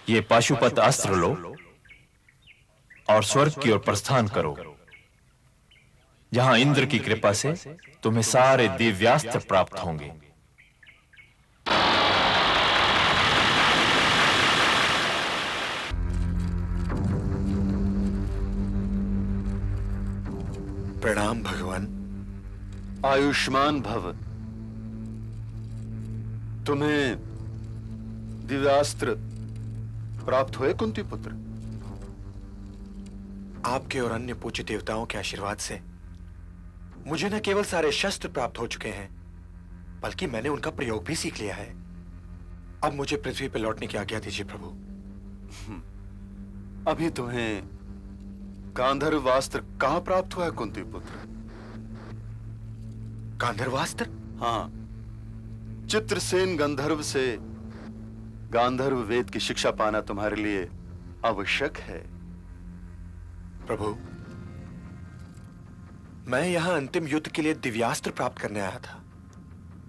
ये पाशुपत अस्त्र लो और स्वर्ग की ओर प्रस्थान करो, जहां इंद्र की कृपा से तुम्हें सारे दिव्यास्त्र प्राप्त होंगे। प्रणाम भगवान। आयुष्मान भव। तुम्हें दिव्यास्त्र प्राप्त हुए कुंती पुत्र? आपके और अन्य पूज्य देवताओं के आशीर्वाद से मुझे न केवल सारे शस्त्र प्राप्त हो चुके हैं, बल्कि मैंने उनका प्रयोग भी सीख लिया है। अब मुझे पृथ्वी पर लौटने की आज्ञा दीजिए प्रभु। अभी तुम्हें गांधर्वास्त्र कहां प्राप्त हुआ है कुंती पुत्र? गांधर्वास्त्र? हाँ, चित्रसेन गंधर्व से गांधर्व वेद की शिक्षा पाना तुम्हारे लिए आवश्यक है। प्रभु, मैं यहां अंतिम युद्ध के लिए दिव्यास्त्र प्राप्त करने आया था,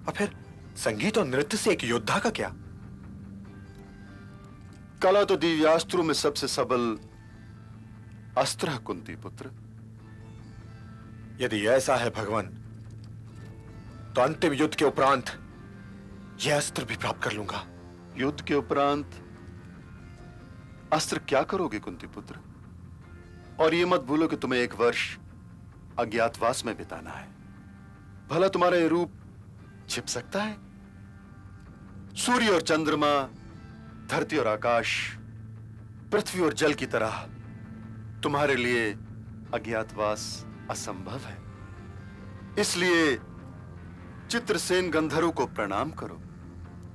और फिर संगीत और नृत्य से एक योद्धा का क्या? कला तो दिव्यास्त्रों में सबसे सबल अस्त्र है कुंती पुत्र। यदि ऐसा है भगवान, तो अंतिम युद्ध के उपरांत यह अस्त्र भी प्राप्त कर लूंगा। युद्ध के उपरांत अस्त्र क्या करोगे कुंती पुत्र? और यह मत भूलो कि तुम्हें 1 वर्ष अज्ञातवास में बिताना है। भला तुम्हारा यह रूप छिप सकता है? सूर्य और चंद्रमा, धरती और आकाश, पृथ्वी और जल की तरह तुम्हारे लिए अज्ञातवास असंभव है। इसलिए चित्रसेन गंधर्व को प्रणाम करो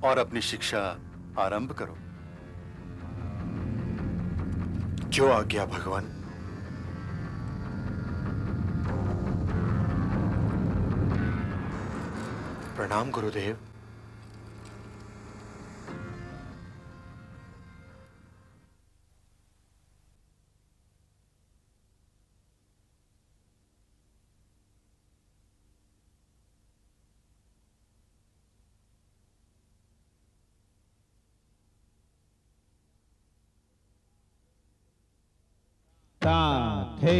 और अपनी शिक्षा आरंभ करो। जो आज्ञा भगवान। प्रणाम गुरुदेव। ता थे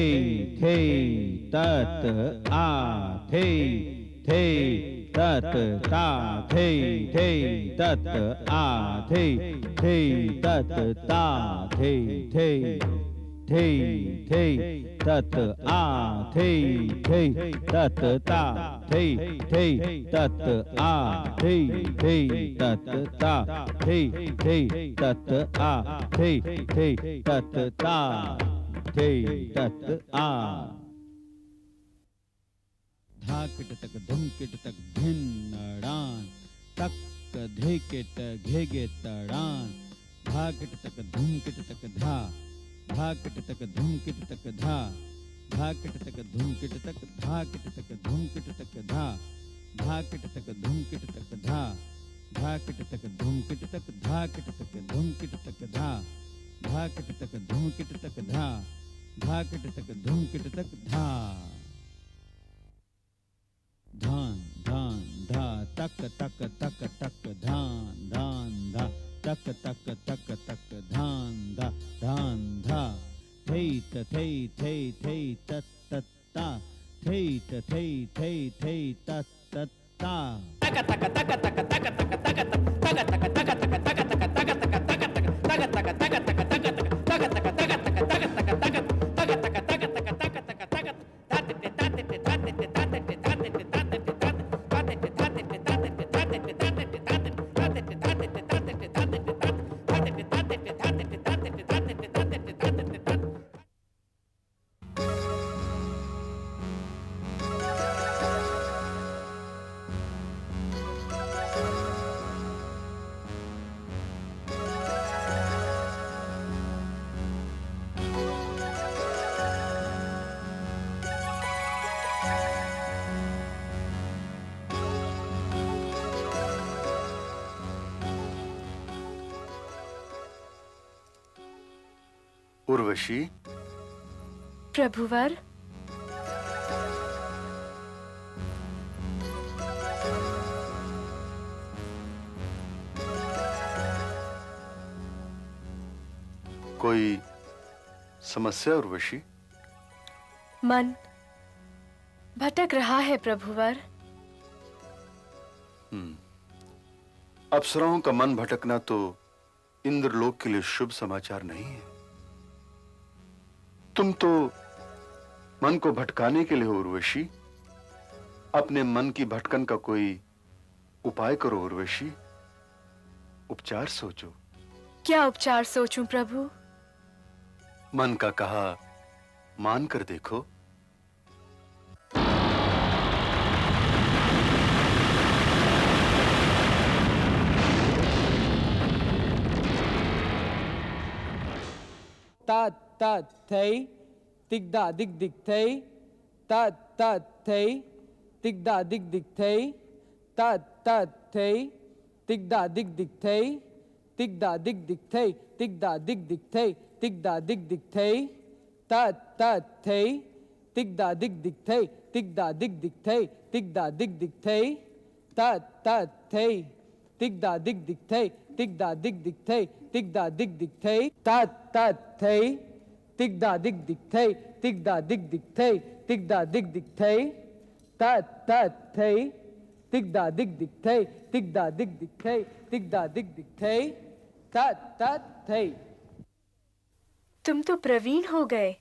तत आ थे तत ता थे तत आ थे तत ता थे तत आ थे तत ता थे तत आ थे तत ता थे तत आ थे तत ता थे तत आ। धाकिट तक धुमकिट तक भिन्नडान तक धिकिट घेगे तडान धाकिट तक धुमकिट तक धा धाकिट तक धुमकिट तक धा धाकिट तक धुमकिट तक धाकिट तक धुमकिट तक धा धा किट तक धुम किट तक धा धा किट तक धुम किट तक धा किट तक धुम किट तक धा धा किट तक धुम किट तक धा धा किट तक धुम किट तक धा धान धान धा तक तक तक तक धान धान धा तक तक तक तक धान धा धान धा थई त थई थई थई तत तत ता थई त थई थई थई तत तत ता तक तक तक तक तक तक तक तक तक तक तक तक तक तक तक तक तक तक तक उर्वशी, प्रभुवर, कोई समस्या उर्वशी? मन भटक रहा है प्रभुवर। अप्सराओं का मन भटकना तो इंद्रलोक के लिए शुभ समाचार नहीं है। तुम तो मन को भटकाने के लिए हो उर्वशी। अपने मन की भटकन का कोई उपाय करो उर्वशी। उपचार सोचो। क्या उपचार सोचूं प्रभु? मन का कहा मान कर देखो। tat tat thei tigda dig dig thei tat tat thei tigda dig dig thei tat tat thei tigda dig dig thei tigda dig dig thei tigda dig dig thei tigda dig dig thei tat tat thei tigda dig dig thei tigda dig dig thei tigda dig dig thei tat tat thei tigda dig dig thei tigda dig dig thei tigda dig dig thei tat tat thei tigda dig dig thei tigda dig dig thei tigda dig dig thei tat tat thei tigda dig dig thei tigda dig dig thei tigda dig dig thei tat tat thei। तुम तो प्रवीण हो गए।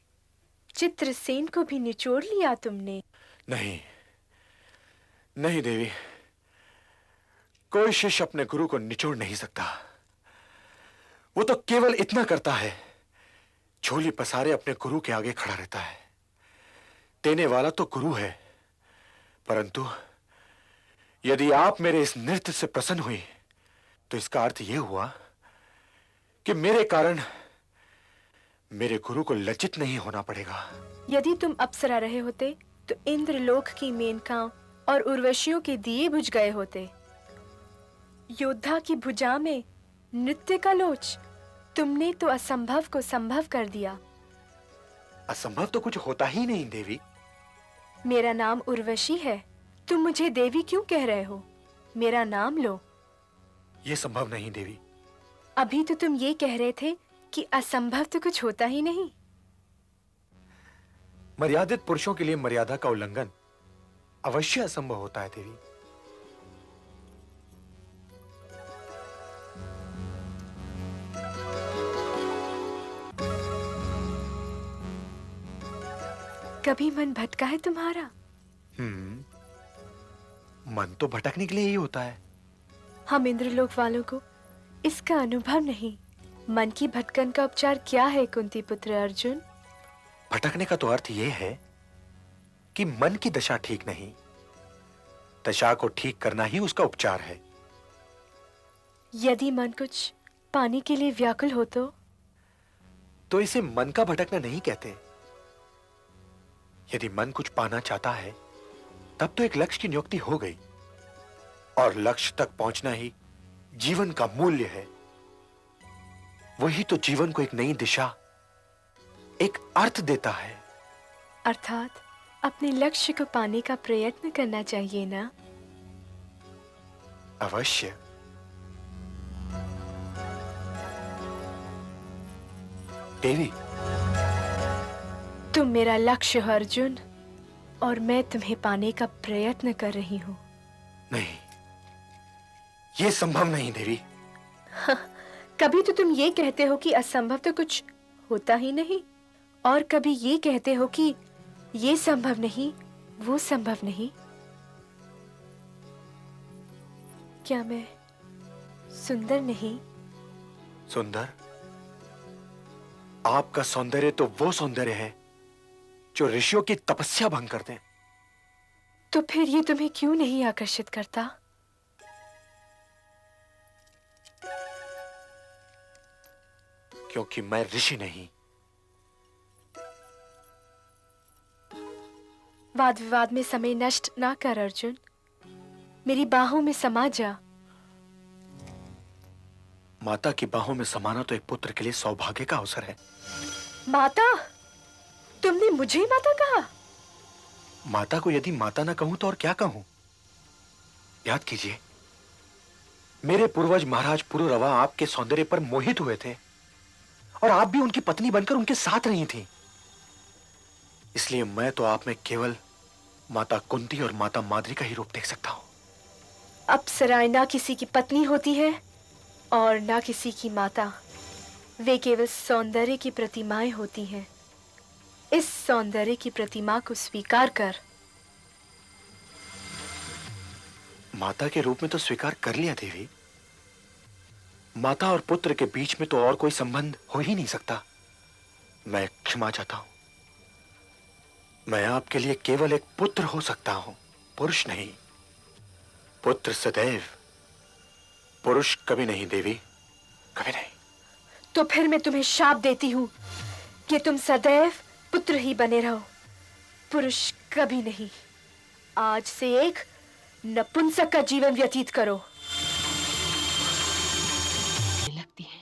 चित्रसेन को भी निचोड़ लिया तुमने। नहीं नहीं देवी, कोई शिष्य अपने गुरु को निचोड़ नहीं सकता। वो तो केवल इतना करता है, झोली पसारे अपने गुरु के आगे खड़ा रहता है। देने वाला तो गुरु है, परंतु यदि आप मेरे इस नृत्य से प्रसन्न हुई तो इसका अर्थ यह हुआ कि मेरे कारण मेरे गुरु को लज्जित नहीं होना पड़ेगा। यदि तुम अप्सरा रहे होते तो इंद्रलोक की मेनकाओं और उर्वशियों के दिए बुझ गए होते। योद्धा की भुजा में नृत्य का लोच, तुमने तो असंभव को संभव कर दिया। असंभव तो कुछ होता ही नहीं देवी। मेरा नाम उर्वशी है, तुम मुझे देवी क्यों कह रहे हो? मेरा नाम लो। यह संभव नहीं देवी। अभी तो तुम ये कह रहे थे कि असंभव तो कुछ होता ही नहीं। मर्यादित पुरुषों के लिए मर्यादा का उल्लंघन अवश्य असंभव होता है देवी। कभी मन भटका है तुम्हारा? मन तो भटकने के लिए ही होता है। हम इंद्रलोक वालों को इसका अनुभव नहीं। मन की भटकन का उपचार क्या है कुंती पुत्र अर्जुन? भटकने का तो अर्थ यह है कि मन की दशा ठीक नहीं, दशा को ठीक करना ही उसका उपचार है। यदि मन कुछ पाने के लिए व्याकुल हो तो इसे मन का भटकना नहीं कहते। यदि मन कुछ पाना चाहता है तब तो एक लक्ष्य की नियुक्ति हो गई। और लक्ष्य तक पहुंचना ही जीवन का मूल्य है। वही तो जीवन को एक नई दिशा, एक अर्थ देता है। अर्थात अपने लक्ष्य को पाने का प्रयत्न करना चाहिए ना? अवश्य। देवी, तुम मेरा लक्ष्य हो अर्जुन, और मैं तुम्हें पाने का प्रयत्न कर रही हूँ। नहीं, ये संभव नहीं देवी। कभी तो तुम ये कहते हो कि असंभव तो कुछ होता ही नहीं, और कभी ये कहते हो कि ये संभव नहीं, वो संभव नहीं। क्या मैं सुंदर नहीं? सुंदर? आपका सौंदर्य तो वो सौंदर्य है जो ऋषियों की तपस्या भंग कर दे। तो फिर ये तुम्हें क्यों नहीं आकर्षित करता? क्योंकि मैं ऋषि नहीं। वाद विवाद में समय नष्ट ना कर अर्जुन, मेरी बाहों में समा जा। माता की बाहों में समाना तो एक पुत्र के लिए सौभाग्य का अवसर है। माता? तुमने मुझे माता कहा? माता को यदि माता ना कहूं तो और क्या कहूं? याद कीजिए, मेरे पूर्वज महाराज पुरुरवा आपके सौंदर्य पर मोहित हुए थे, और आप भी उनकी पत्नी बनकर उनके साथ रही थी। इसलिए मैं तो आप में केवल माता कुंती और माता माद्री का ही रूप देख सकता हूं। अप्सराएं ना किसी की पत्नी होती है और ना किसी की माता। वे केवल सौंदर्य की प्रतिमाएं होती हैं। इस सौंदर्य की प्रतिमा को स्वीकार कर। माता के रूप में तो स्वीकार कर लिया देवी। माता और पुत्र के बीच में तो और कोई संबंध हो ही नहीं सकता। मैं क्षमा चाहता हूं। मैं आपके लिए केवल एक पुत्र हो सकता हूं, पुरुष नहीं। पुत्र सदैव, पुरुष कभी नहीं देवी, कभी नहीं। तो फिर मैं तुम्हें शाप देती हूँ कि तुम सदैव पुत्र ही बने रहो, पुरुष कभी नहीं। आज से एक नपुंसक का जीवन व्यतीत करो। लगती है।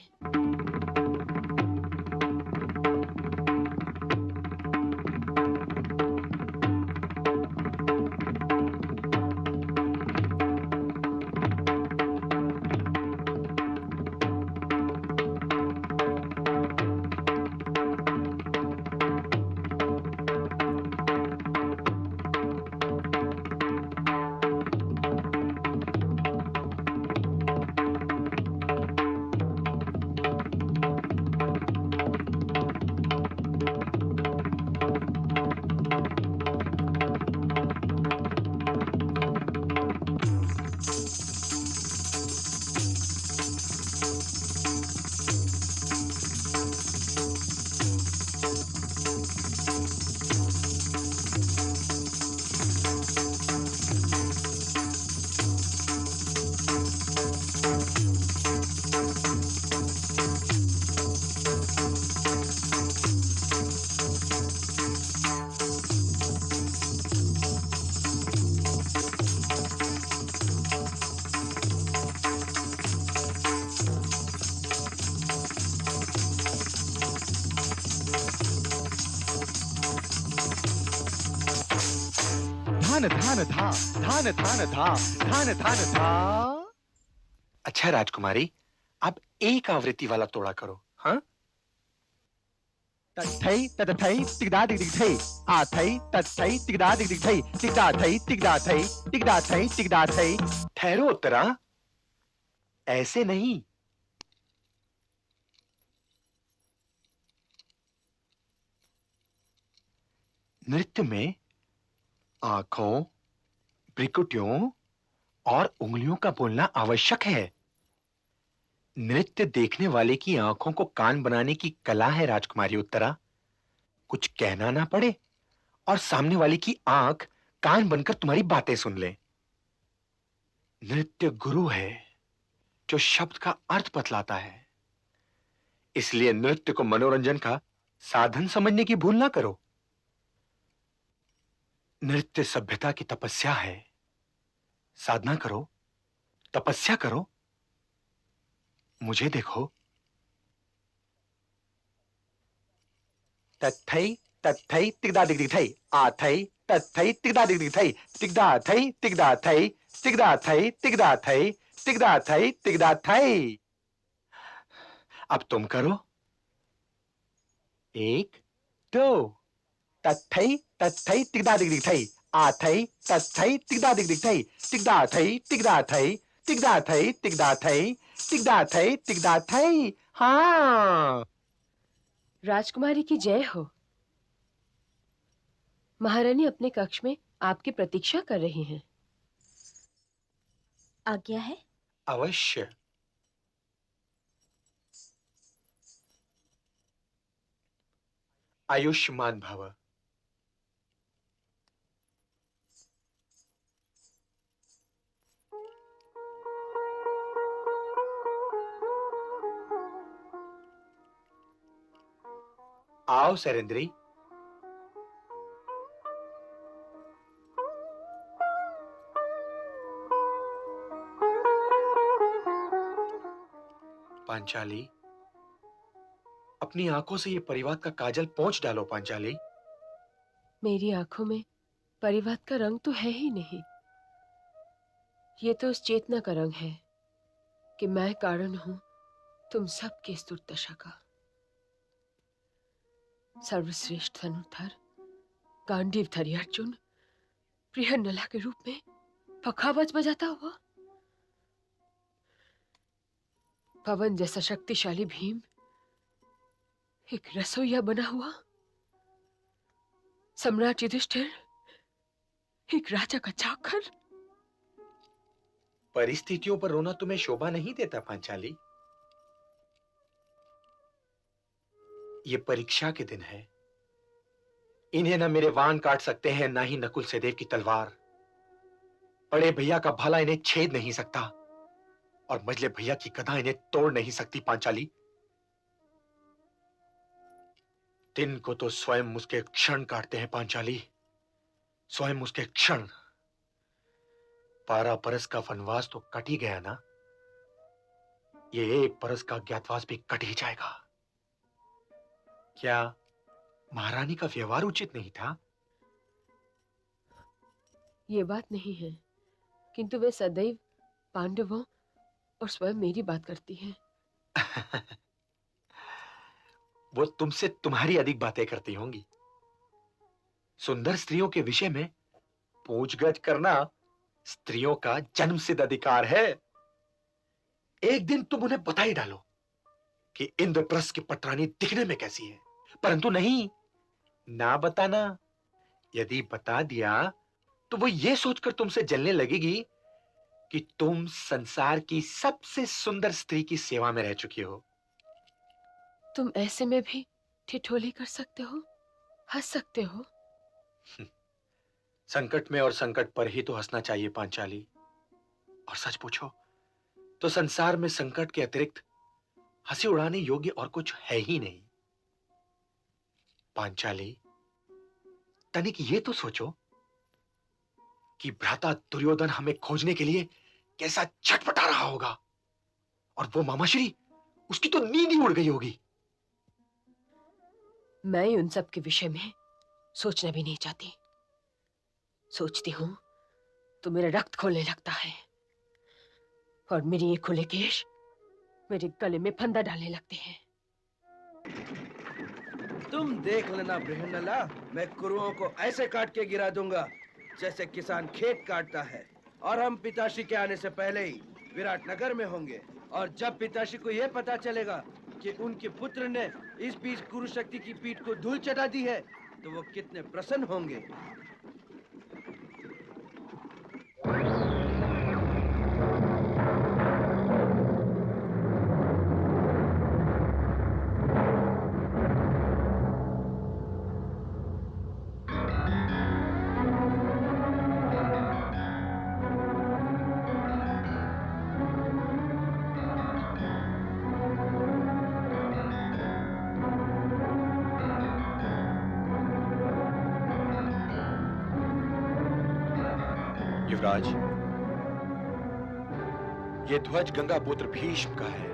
धान धान धा, धान धान धा, धान धान धा। अच्छा राजकुमारी, अब एक आवृत्ति वाला तोड़ा करो। हाँ, तथै तथै तिगदा दिग दिग थै, आथै तथै तिगदा दिग दिग थै, तिगदा थै तिगदा थै, तिगदा थै तिगदा थै। ठहरो उत्तरा, ऐसे नहीं। नृत्य में आंखों, भ्रिकुटियों और उंगलियों का बोलना आवश्यक है। नृत्य देखने वाले की आंखों को कान बनाने की कला है राजकुमारी उत्तरा। कुछ कहना ना पड़े और सामने वाले की आंख कान बनकर तुम्हारी बातें सुन ले। नृत्य गुरु है जो शब्द का अर्थ बतलाता है। इसलिए नृत्य को मनोरंजन का साधन समझने की भूल ना करो। नृत्य सभ्यता की तपस्या है। साधना करो, तपस्या करो, मुझे देखो। तत्थई तत्थई तिगदा दिग दिग थई आथई तत्थई तिगदा दिग दिग थई तिगदा थई तिगदा थई तिगदा थई तिगदा थई तिगदा थई तिगदा थई। अब तुम करो। 1 2 तत्थई तत्थई तिगदा दिग दिग थई आथई तत्थई तिगदा दिग दिग थई तिगदा थई तिगदा थई तिगदा थई तिगदा थई तिगदा थई तिगदा थई। हाँ, राजकुमारी की जय हो। महारानी अपने कक्ष में आपकी प्रतीक्षा कर रही हैं। आज्ञा है? अवश्य। आयुष्मान भव। आओ सरेंद्री। पांचाली, अपनी आंखों से ये परिवाद का काजल पोंछ डालो पांचाली। मेरी आंखों में परिवाद का रंग तो है ही नहीं। ये तो उस चेतना का रंग है कि मैं कारण हूं तुम सबकी इस दुर्दशा का। सर्वश्रेष्ठ धनुर्धर गांडीवधारी अर्जुन प्रियनला के रूप में पखावज बजाता हुआ, पवन जैसा शक्तिशाली भीम एक रसोइया बना हुआ, सम्राट युधिष्ठिर एक राजा का चाकर। परिस्थितियों पर रोना तुम्हें शोभा नहीं देता पांचाली। ये परीक्षा के दिन है। इन्हें ना मेरे वाण काट सकते हैं, ना ही नकुल सहदेव की तलवार। बड़े भैया का भाला इन्हें छेद नहीं सकता और मझले भैया की गदा इन्हें तोड़ नहीं सकती पांचाली। दिन को तो स्वयं उसके क्षण काटते हैं पांचाली, स्वयं उसके क्षण। 12 बरस का वनवास तो कट ही गया ना, ये 1 बरस का अज्ञातवास भी कट ही जाएगा। क्या महारानी का व्यवहार उचित नहीं था? ये बात नहीं है, किंतु वे सदैव पांडवों और स्वयं मेरी बात करती हैं। वो तुमसे तुम्हारी अधिक बातें करती होंगी। सुंदर स्त्रियों के विषय में पूछगछ करना स्त्रियों का जन्मसिद्ध अधिकार है। एक दिन तुम उन्हें बता ही डालो कि इंद्रप्रस्थ की पटरानी दिखने में कैसी है, परंतु नहीं, ना बताना। यदि बता दिया तो वो ये सोचकर तुमसे जलने लगेगी कि तुम संसार की सबसे सुंदर स्त्री की सेवा में रह चुकी हो। तुम ऐसे में भी ठिठोली कर सकते हो, हंस सकते हो। संकट में और संकट पर ही तो हंसना चाहिए पांचाली। और सच पूछो तो संसार में संकट के अतिरिक्त हंसी उड़ाने योग्य और कुछ है ही नहीं। पांचाली, तनिक ये तो सोचो कि भ्राता दुर्योधन हमें खोजने के लिए कैसा छटपटा रहा होगा, और वो मामाश्री, उसकी तो नींद ही उड़ गई होगी। मैं उन सब के विषय में सोचना भी नहीं चाहती। सोचती हूं तो मेरा रक्त खोलने लगता है और मेरी ये खुले केश मेरे गले में फंदा डालने लगते हैं। तुम देख लेना बृहन्नला, मैं कुरुओं को ऐसे काट के गिरा दूंगा जैसे किसान खेत काटता है। और हम पिताश्री के आने से पहले ही विराट नगर में होंगे। और जब पिताश्री को यह पता चलेगा कि उनके पुत्र ने इस बीच कुरुशक्ति की पीठ को धूल चटा दी है, तो वो कितने प्रसन्न होंगे। युवराज, ये ध्वज गंगा पुत्र भीष्म का है।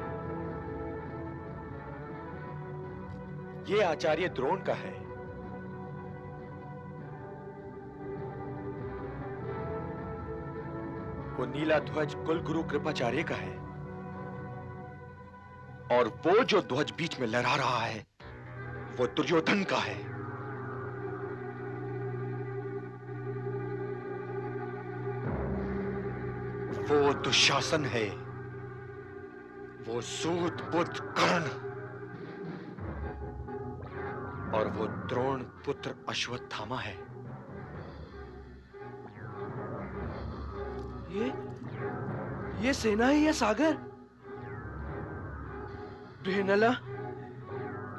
ये आचार्य द्रोण का है। वो नीला ध्वज कुलगुरु कृपाचार्य का है। और वो जो ध्वज बीच में लहरा रहा है वो दुर्योधन का है। वो दुशासन है, वो सूत पुत्र कर्ण, और वो द्रोण पुत्र अश्वत्थामा है। ये सेना है या सागर? बृहनला,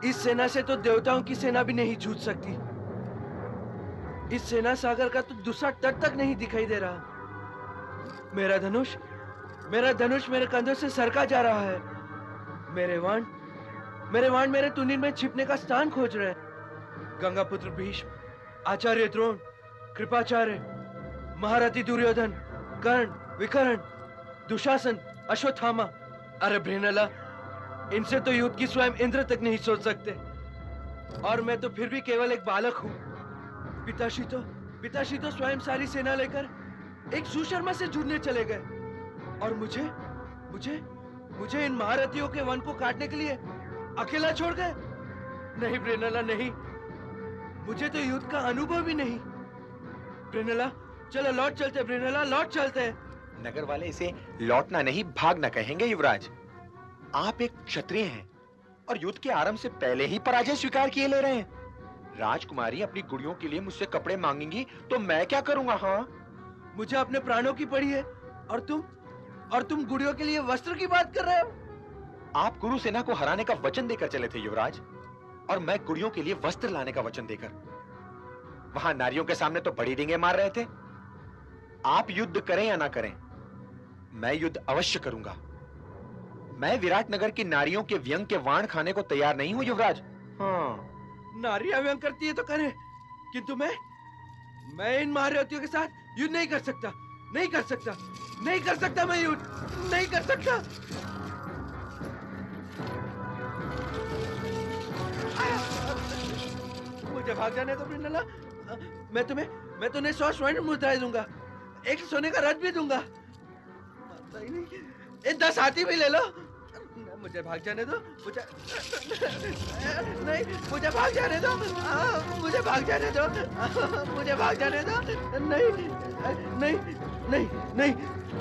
इस सेना से तो देवताओं की सेना भी नहीं जूझ सकती। इस सेना सागर का तो दूसरा तट तक नहीं दिखाई दे रहा। मेरा धनुष मेरे कंधों से सरका जा रहा है। मेरे वाण मेरे तुनीन में छिपने का स्थान खोज रहे हैं। गंगा पुत्र भीष्म, आचार्य द्रोण, कृपाचार्य, महारथी दुर्योधन, कर्ण, विकर्ण, दुशासन, अश्वत्थामा। अरे बृहनला, इनसे तो युद्ध की स्वयं इंद्र तक नहीं सोच सकते। और मैं तो फिर भी केवल एक बालक हूँ। पिताश्री तो स्वयं सारी सेना लेकर एक सुशर्मा से जुड़ने चले गए। और मुझे इन महारथियों के वन को काटने के लिए अकेला छोड़ गए। नहीं बृहनला, नहीं, मुझे तो युद्ध का अनुभव भी नहीं। बृहनला, चलो लौट चलते। बृहनला, लौट चलते। नगर वाले इसे लौटना नहीं भागना कहेंगे युवराज। आप एक क्षत्रिय हैं और युद्ध के आरंभ से पहले ही पराजय स्वीकार किए ले रहे हैं। राजकुमारी अपनी गुड़ियों के लिए मुझसे कपड़े मांगेंगी तो मैं क्या करूंगा? हाँ, मुझे अपने प्राणों की पड़ी है और तुम गुड़ियों के लिए वस्त्र की बात कर रहे हो। आप कुरु सेना को हराने का वचन देकर चले थे युवराज, और मैं गुड़ियों के लिए वस्त्र लाने का वचन देकर। वहां नारियों के सामने तो बड़ी डींगे मार रहे थे। आप युद्ध करें या ना करें, मैं युद्ध अवश्य करूंगा। मैं विराटनगर की नारियों के व्यंग के वाण खाने को तैयार नहीं हूं युवराज। हाँ, नारियां व्यंग करती है तो करे, किंतु मैं इन महारथियों के साथ युद्ध नहीं कर सकता। मैं युद्ध नहीं कर सकता। मुझे भाग जाने दो बृहनला। मैं तुम्हें 100 स्वर्ण मुद्राएं दूंगा, एक सोने का रथ भी दूंगा। 10 हाथी भी ले लो। मुझे भाग जाने दो। नहीं, मुझे भाग जाने दो। मुझे भाग जाने दो। मुझे भाग जाने दो। नहीं नहीं नहीं नहीं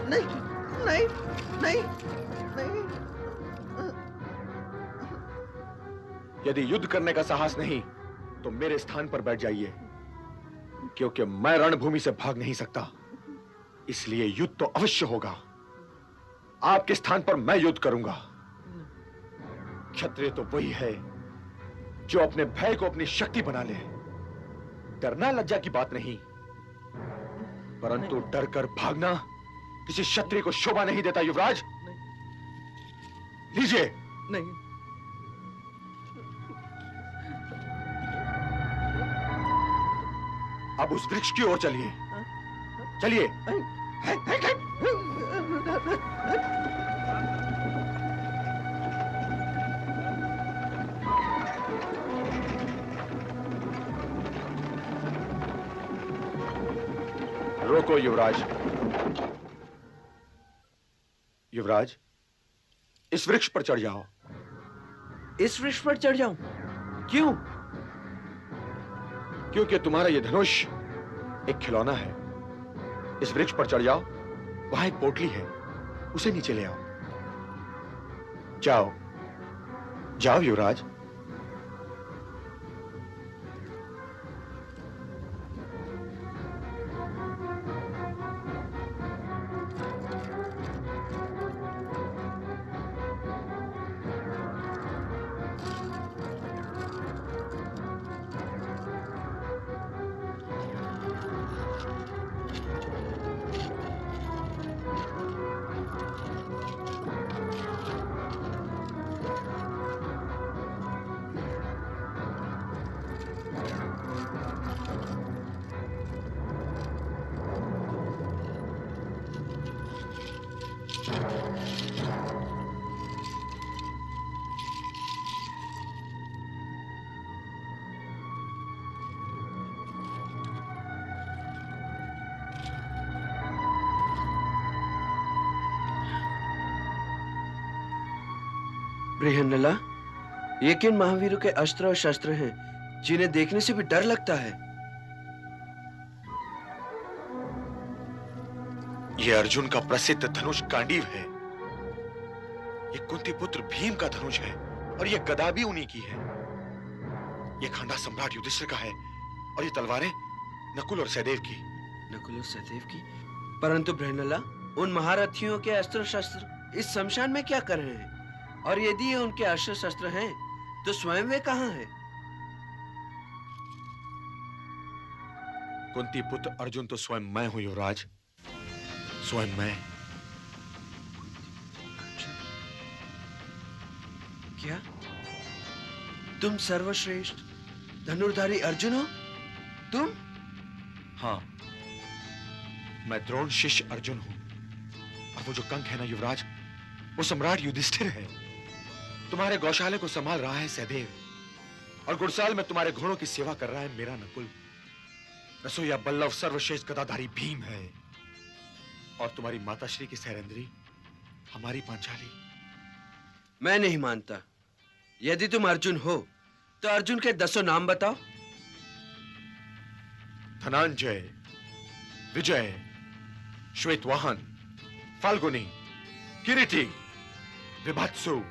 नहीं नहीं नहीं नहीं। यदि युद्ध करने का साहस नहीं तो मेरे स्थान पर बैठ जाइए, क्योंकि मैं रणभूमि से भाग नहीं सकता। इसलिए युद्ध तो अवश्य होगा। आपके स्थान पर मैं युद्ध करूंगा। क्षत्रिय तो वही है जो अपने भय को अपनी शक्ति बना ले। डरना लज्जा की बात नहीं, परंतु डरकर भागना किसी क्षत्रिय को शोभा नहीं देता युवराज। लीजिए। नहीं, अब उस वृक्ष की ओर चलिए। चलिए। रोको युवराज। युवराज, इस वृक्ष पर चढ़ जाओ। इस वृक्ष पर चढ़ जाऊं? क्यों? क्योंकि तुम्हारा यह धनुष एक खिलौना है। इस वृक्ष पर चढ़ जाओ, वहां एक पोटली है, उसे नीचे ले आओ। जाओ जाओ युवराज। बृहन्नला, ये किन महावीरों के अस्त्र और शस्त्र हैं जिन्हें देखने से भी डर लगता है? ये अर्जुन का प्रसिद्ध धनुष गांडीव है। ये कुंती पुत्र भीम का धनुष है और ये गदा भी उन्हीं की है। ये खंडा सम्राट युधिष्ठिर का है और ये तलवारें नकुल और सहदेव की। नकुल और सहदेव की? परंतु बृहन्नला, उन महारथियों के अस्त्र शस्त्र इस शमशान में क्या कर रहे हैं? और यदि ये उनके अस्त्र शस्त्र हैं, तो स्वयं वे कहाँ हैं? कुंती पुत्र अर्जुन तो स्वयं मैं हूं युवराज, स्वयं मैं। क्या तुम सर्वश्रेष्ठ धनुर्धारी अर्जुन हो? तुम? हाँ, मैं द्रोण शिष्य अर्जुन हूं। और वो जो कंक है ना युवराज, वो सम्राट युधिष्ठिर है। तुम्हारे गौशाले को संभाल रहा है सहदेव, और गुड़साल में तुम्हारे घोड़ों की सेवा कर रहा है मेरा नकुल। रसोईया बल्लभ सर्वश्रेष्ठ गदाधारी भीम है, और तुम्हारी माताश्री की सहरेंद्री हमारी पांचाली। मैं नहीं मानता। यदि तुम अर्जुन हो, तो अर्जुन के 10 नाम बताओ। धनंजय, विजय, श्वेतवाहन, फाल्गुनी, किरीटी, विभत्सु,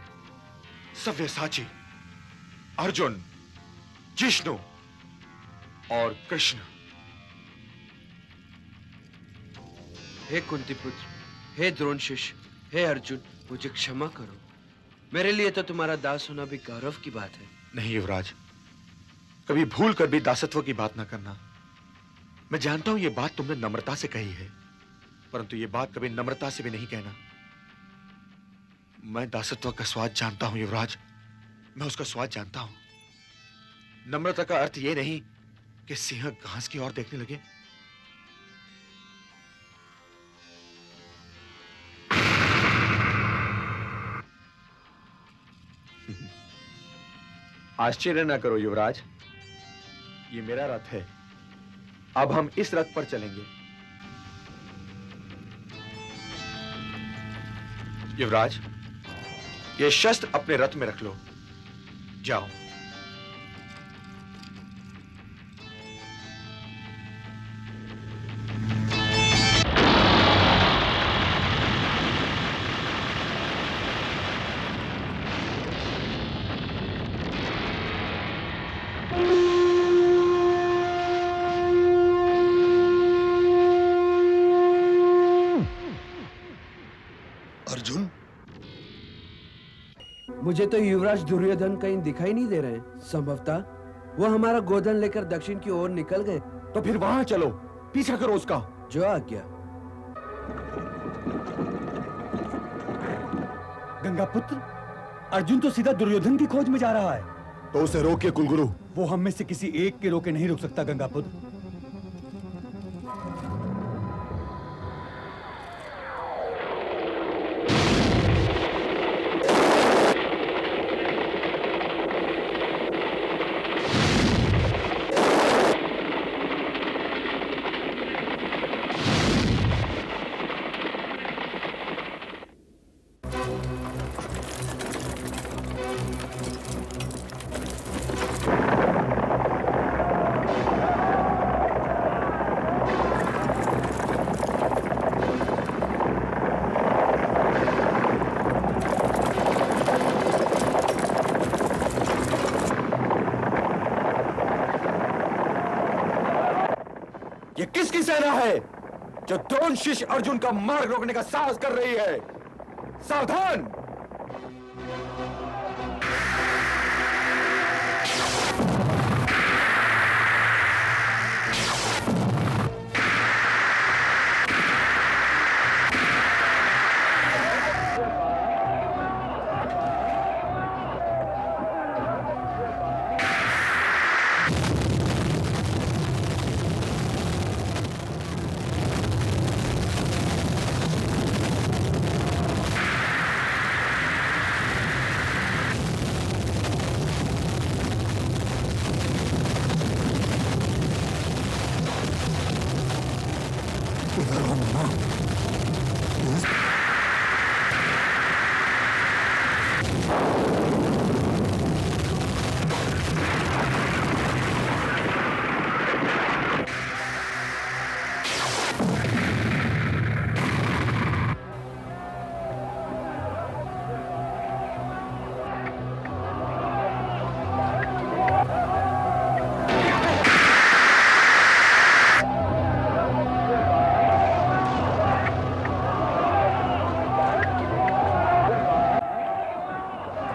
सव्यसाची, अर्जुन, जिष्णु और कृष्ण। हे कुंती पुत्र, हे द्रोण शिष्य, हे अर्जुन, मुझे क्षमा करो। मेरे लिए तो तुम्हारा दास होना भी गौरव की बात है। नहीं युवराज, कभी भूल कर भी दासत्व की बात ना करना। मैं जानता हूं ये बात तुमने नम्रता से कही है, परंतु ये बात कभी नम्रता से भी नहीं कहना। मैं दासत्व का स्वाद जानता हूं युवराज, मैं उसका स्वाद जानता हूं। नम्रता का अर्थ ये नहीं कि सिंह घास की ओर देखने लगे। आश्चर्य ना करो युवराज, ये मेरा रथ है। अब हम इस रथ पर चलेंगे। युवराज, ये शस्त्र अपने रथ में रख लो। जाओ। अर्जुन, मुझे तो युवराज दुर्योधन कहीं दिखाई नहीं दे रहे हैं। संभवतः वो हमारा गोधन लेकर दक्षिण की ओर निकल गए। तो फिर वहां चलो, पीछा करो उसका। जो आज्ञा। गंगा पुत्र, अर्जुन तो सीधा दुर्योधन की खोज में जा रहा है। तो उसे रोकिए कुलगुरु। वो हम में से किसी एक के रोके नहीं रुक सकता गंगा पुत्र। ये किसकी सेना है जो द्रोण शिष्य अर्जुन का मार्ग रोकने का साहस कर रही है? सावधान!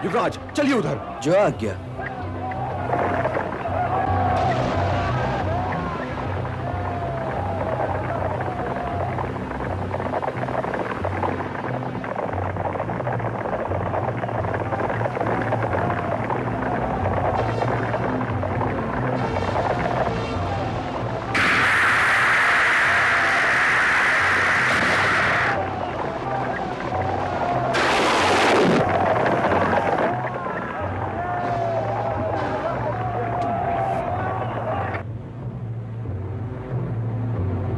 युवराज चलिए उधर। जो आज्ञा।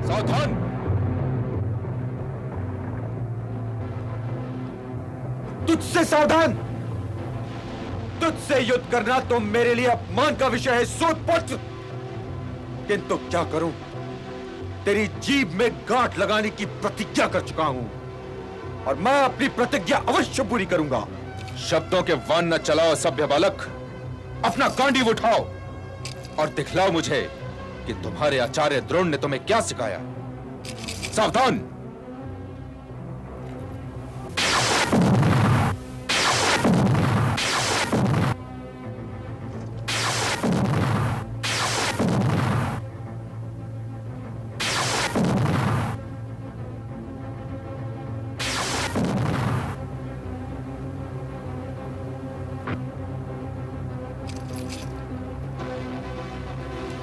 सावधान! तुझसे सावधान! तुझसे युद्ध करना तो मेरे लिए अपमान का विषय है सूतपुत्र। किंतु क्या करूं, तेरी जीभ में गांठ लगाने की प्रतिज्ञा कर चुका हूं और मैं अपनी प्रतिज्ञा अवश्य पूरी करूंगा। शब्दों के वान न चलाओ सभ्य बालक, अपना गांडीव उठाओ और दिखलाओ मुझे कि तुम्हारे आचार्य द्रोण ने तुम्हें क्या सिखाया। सावधान!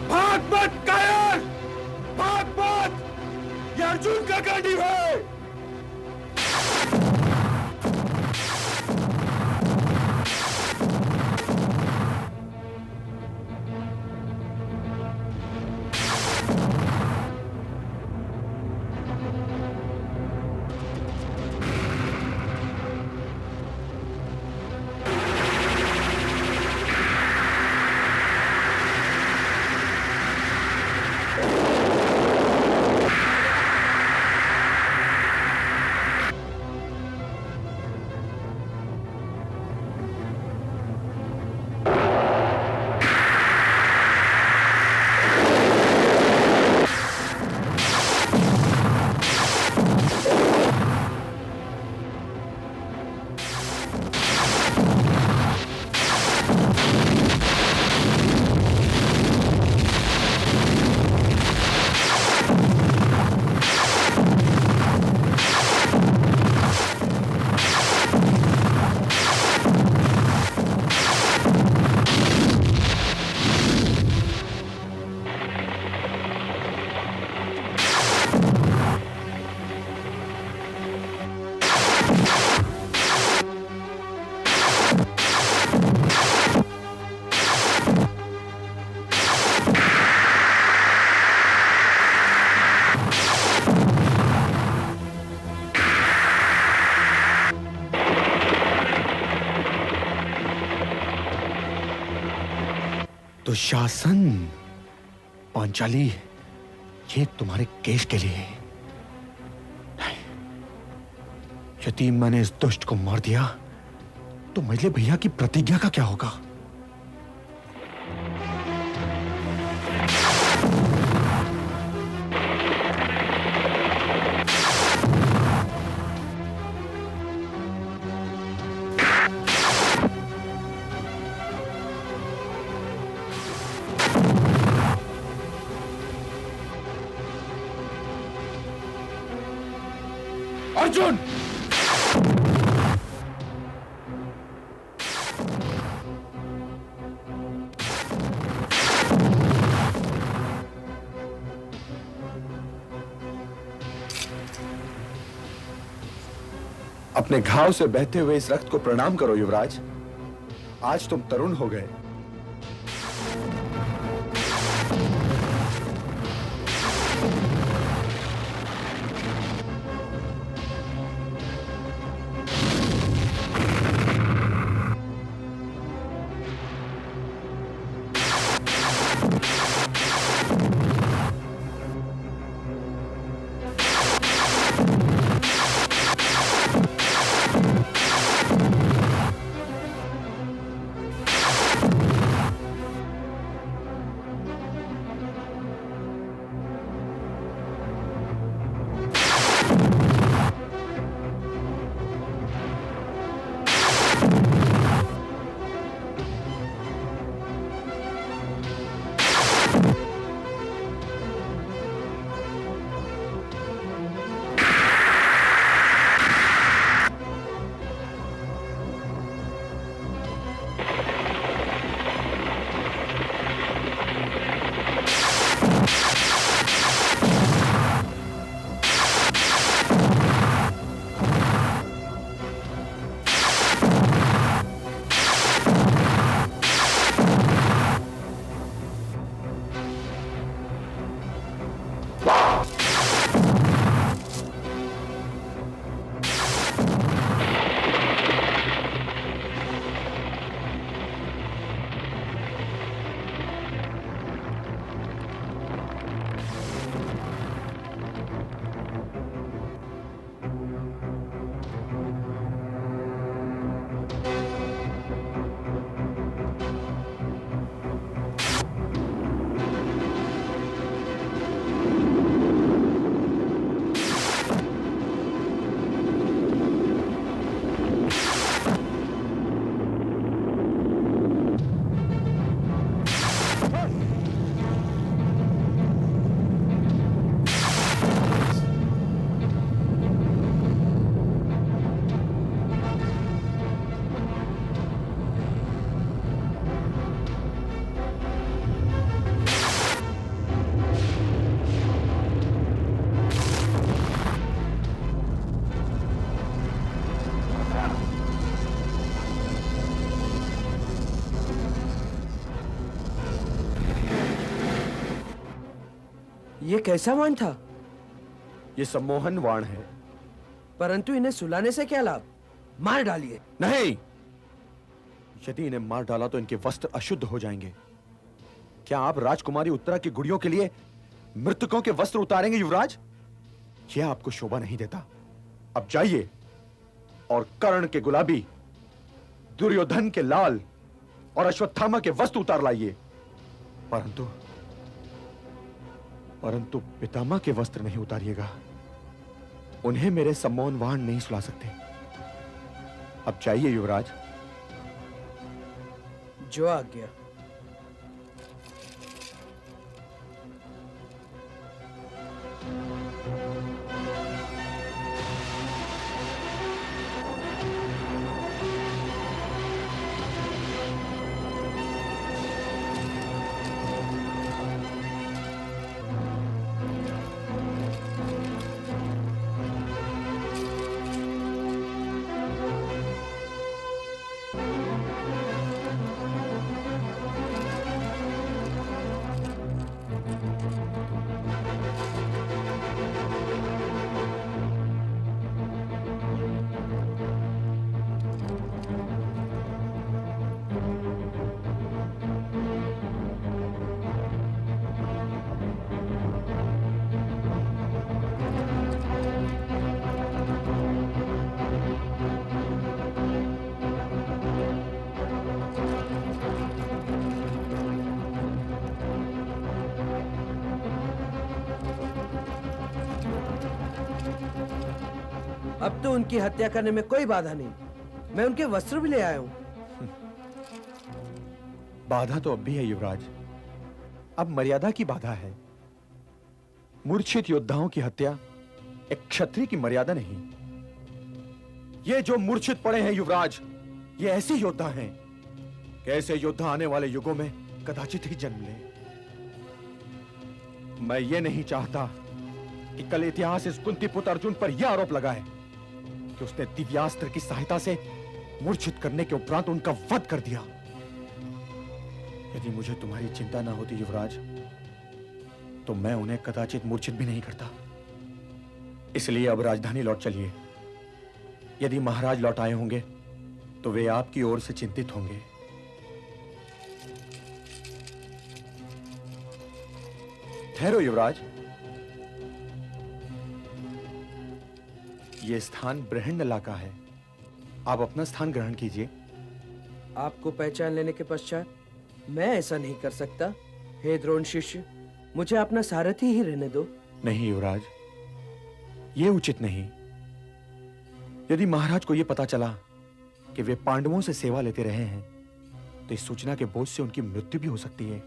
भाग मत कायर! भाग मत! ये अर्जुन का गांडीव है! दुशासन, पांचाली, ये तुम्हारे केश के लिए है। यदि मैंने इस दुष्ट को मार दिया तो मझले भैया की प्रतिज्ञा का क्या होगा? अर्जुन! अपने घाव से बहते हुए इस रक्त को प्रणाम करो युवराज। आज तुम तरुण हो गए। ये कैसा वाण था? ये सम्मोहन वाण है। परंतु इन्हें सुलाने से क्या लाभ? मार डालिए। नहीं, यदि इन्हें मार डाला तो इनके वस्त्र अशुद्ध हो जाएंगे। क्या आप राजकुमारी उत्तरा की गुड़ियों के लिए मृतकों के वस्त्र उतारेंगे युवराज? यह आपको शोभा नहीं देता। अब जाइए और कर्ण के गुलाबी, दुर्योधन के लाल और अश्वत्थामा के वस्त्र उतार लाइए। परंतु पितामह के वस्त्र नहीं उतारिएगा। उन्हें मेरे सम्मोहन वाहन नहीं सुला सकते। अब जाइए युवराज। जो आज्ञा। अब तो उनकी हत्या करने में कोई बाधा नहीं। मैं उनके वस्त्र भी ले आया हूं। बाधा तो अब भी है युवराज। अब मर्यादा की बाधा है। मूर्छित योद्धाओं की हत्या एक क्षत्रिय की मर्यादा नहीं। ये जो मूर्छित पड़े हैं युवराज, ये ऐसे योद्धा हैं कि ऐसे योद्धा आने वाले युगों में कदाचित ही जन्म ले। मैं ये नहीं चाहता कि कल इतिहास इस कुंती पुत्र अर्जुन पर यह आरोप लगाए कि उसने दिव्यास्त्र की सहायता से मूर्छित करने के उपरांत उनका वध कर दिया। यदि मुझे तुम्हारी चिंता ना होती युवराज, तो मैं उन्हें कदाचित मूर्छित भी नहीं करता। इसलिए अब राजधानी लौट चलिए। यदि महाराज लौट आए होंगे तो वे आपकी ओर से चिंतित होंगे। ठहरो युवराज। यह स्थान बृहण्डला का है। आप अपना स्थान ग्रहण कीजिए। आपको पहचान लेने के पश्चात मैं ऐसा नहीं कर सकता। हे द्रोण शिष्य, मुझे अपना सारथी ही रहने दो। नहीं युवराज, यह उचित नहीं। यदि महाराज को यह पता चला कि वे पांडवों से सेवा लेते रहे हैं, तो इस सूचना के बोझ से उनकी मृत्यु भी हो सकती है।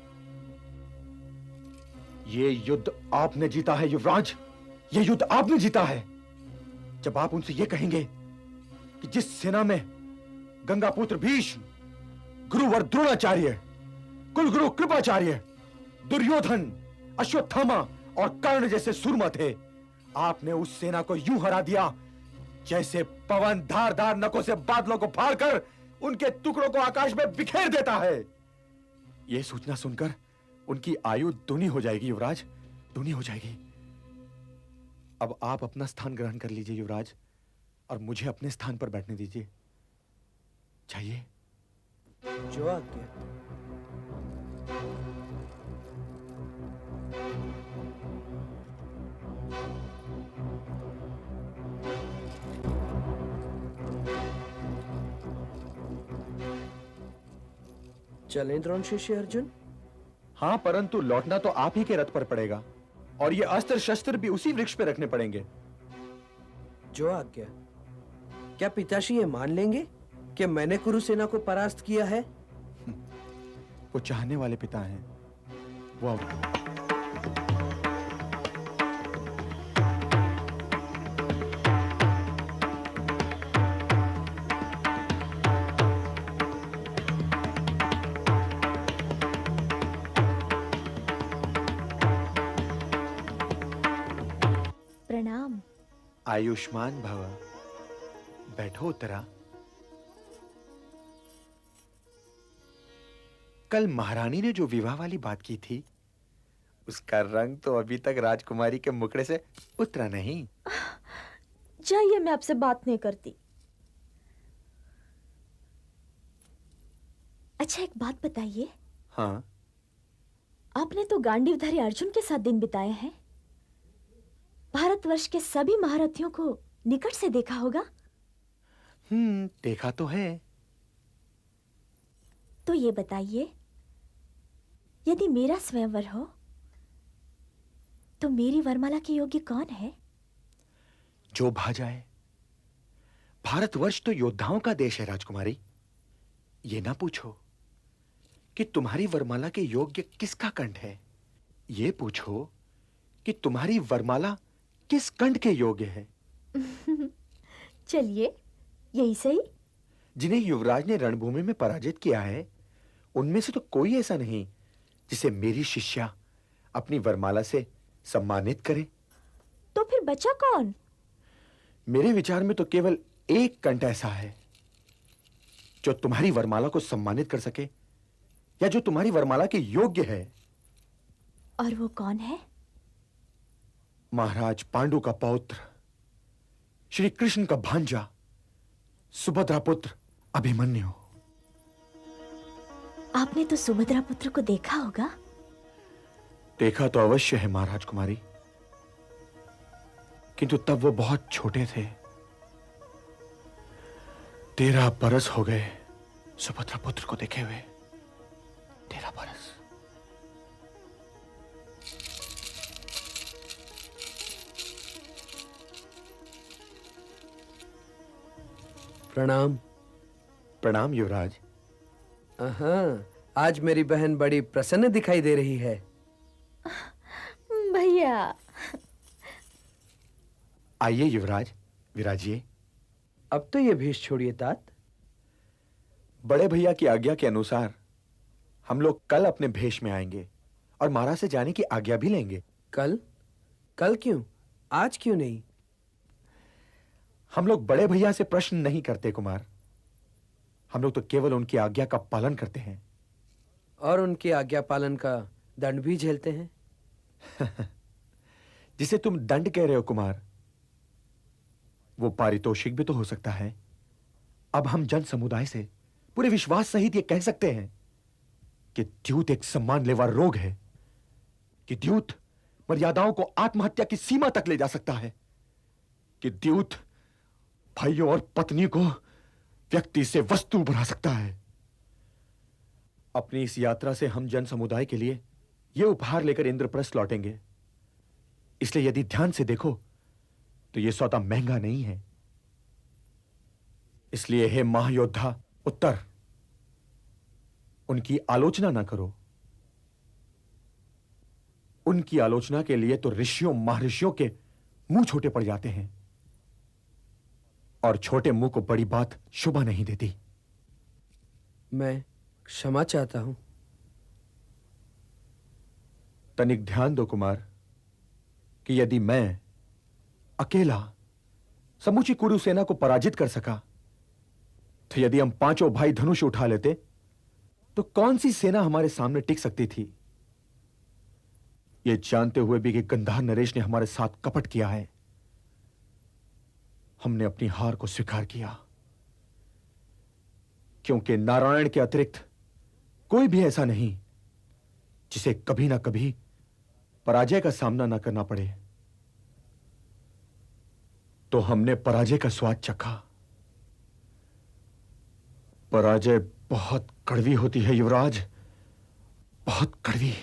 यह युद्ध आपने जीता है युवराज, यह युद्ध आपने जीता है। जब आप उनसे यह कहेंगे कि जिस सेना में गंगापुत्र भीष्म, गुरुवर द्रोणाचार्य, कुलगुरु कृपाचार्य, दुर्योधन, अश्वत्थामा और कर्ण जैसे सूरमा थे, आपने उस सेना को यूं हरा दिया जैसे पवन धारदार नखों से बादलों को फाड़कर उनके टुकड़ों को आकाश में बिखेर देता है। यह सूचना सुनकर उनकी आयु दूनी हो जाएगी युवराज, दूनी हो जाएगी। अब आप अपना स्थान ग्रहण कर लीजिए युवराज, और मुझे अपने स्थान पर बैठने दीजिए। चाहिए जो आज्ञा। चलें द्रोण शिष्य अर्जुन? हां, परंतु लौटना तो आप ही के रथ पर पड़ेगा, और ये अस्त्र शस्त्र भी उसी वृक्ष पे रखने पड़ेंगे। जो आज्ञा। क्या पिताश्री ये मान लेंगे कि मैंने कुरुसेना को परास्त किया है? वो चाहने वाले पिता हैं। वो प्रणाम। आयुष्मान भव। बैठो उत्तरा। कल महारानी ने जो विवाह वाली बात की थी, उसका रंग तो अभी तक राजकुमारी के मुखड़े से उतरा नहीं। जाइए, मैं आपसे बात नहीं करती। अच्छा, एक बात बताइए। हाँ। आपने तो गांडीवधारी अर्जुन के साथ दिन बिताए हैं। भारतवर्ष के सभी महारथियों को निकट से देखा होगा। देखा तो है। तो ये बताइए, यदि मेरा स्वयंवर हो तो मेरी वरमाला के योग्य कौन है? जो भा जाए। भारतवर्ष तो योद्धाओं का देश है राजकुमारी। ये ना पूछो कि तुम्हारी वरमाला के योग्य किसका कंठ है, ये पूछो कि तुम्हारी वरमाला किस कंठ के योग्य है। चलिए, यही सही। जिन्हें युवराज ने रणभूमि में पराजित किया है, उनमें से तो कोई ऐसा नहीं जिसे मेरी शिष्या अपनी वरमाला से सम्मानित करे। तो फिर बचा कौन? मेरे विचार में तो केवल एक कंठ ऐसा है जो तुम्हारी वरमाला को सम्मानित कर सके, या जो तुम्हारी वरमाला के योग्य है। और वो कौन है? महाराज पांडु का पौत्र, श्री कृष्ण का भांजा, सुभद्रा पुत्र अभिमन्यु। आपने तो सुभद्रा पुत्र को देखा होगा। देखा तो अवश्य है महाराज कुमारी, किंतु तब वो बहुत छोटे थे। 13 बरस हो गए सुभद्रा पुत्र को देखे हुए। 13 बरस। प्रणाम। प्रणाम युवराज। हाँ, आज मेरी बहन बड़ी प्रसन्न दिखाई दे रही है। भैया। आइए युवराज, विराजिए। अब तो ये भेष छोड़िए तात। बड़े भैया की आज्ञा के अनुसार हम लोग कल अपने भेष में आएंगे और महाराज से जाने की आज्ञा भी लेंगे। कल? कल क्यों? आज क्यों नहीं? हम लोग बड़े भैया से प्रश्न नहीं करते कुमार। हम लोग तो केवल उनकी आज्ञा का पालन करते हैं। और उनकी आज्ञा पालन का दंड भी झेलते हैं। जिसे तुम दंड कह रहे हो कुमार, वो पारितोषिक भी तो हो सकता है। अब हम जन समुदाय से पूरे विश्वास सहित ये कह सकते हैं कि द्यूत एक सम्मान लेवा रोग है, कि द्यूत मर्यादाओं को आत्महत्या की सीमा तक ले जा सकता है, कि द्यूत भाइयों और पत्नी को व्यक्ति से वस्तु बना सकता है। अपनी इस यात्रा से हम जन समुदाय के लिए यह उपहार लेकर इंद्रप्रस्थ लौटेंगे। इसलिए यदि ध्यान से देखो तो यह सौदा महंगा नहीं है। इसलिए हे महायोद्धा उत्तर, उनकी आलोचना ना करो। उनकी आलोचना के लिए तो ऋषियों महर्षियों के मुंह छोटे पड़ जाते हैं, और छोटे मुंह को बड़ी बात शोभा नहीं देती। मैं क्षमा चाहता हूं। तनिक ध्यान दो कुमार कि यदि मैं अकेला समूची कुरु सेना को पराजित कर सका, तो यदि हम पांचों भाई धनुष उठा लेते तो कौन सी सेना हमारे सामने टिक सकती थी। यह जानते हुए भी कि गंधार नरेश ने हमारे साथ कपट किया है, हमने अपनी हार को स्वीकार किया। क्योंकि नारायण के अतिरिक्त कोई भी ऐसा नहीं जिसे कभी ना कभी पराजय का सामना ना करना पड़े। तो हमने पराजय का स्वाद चखा। पराजय बहुत कड़वी होती है युवराज, बहुत कड़वी।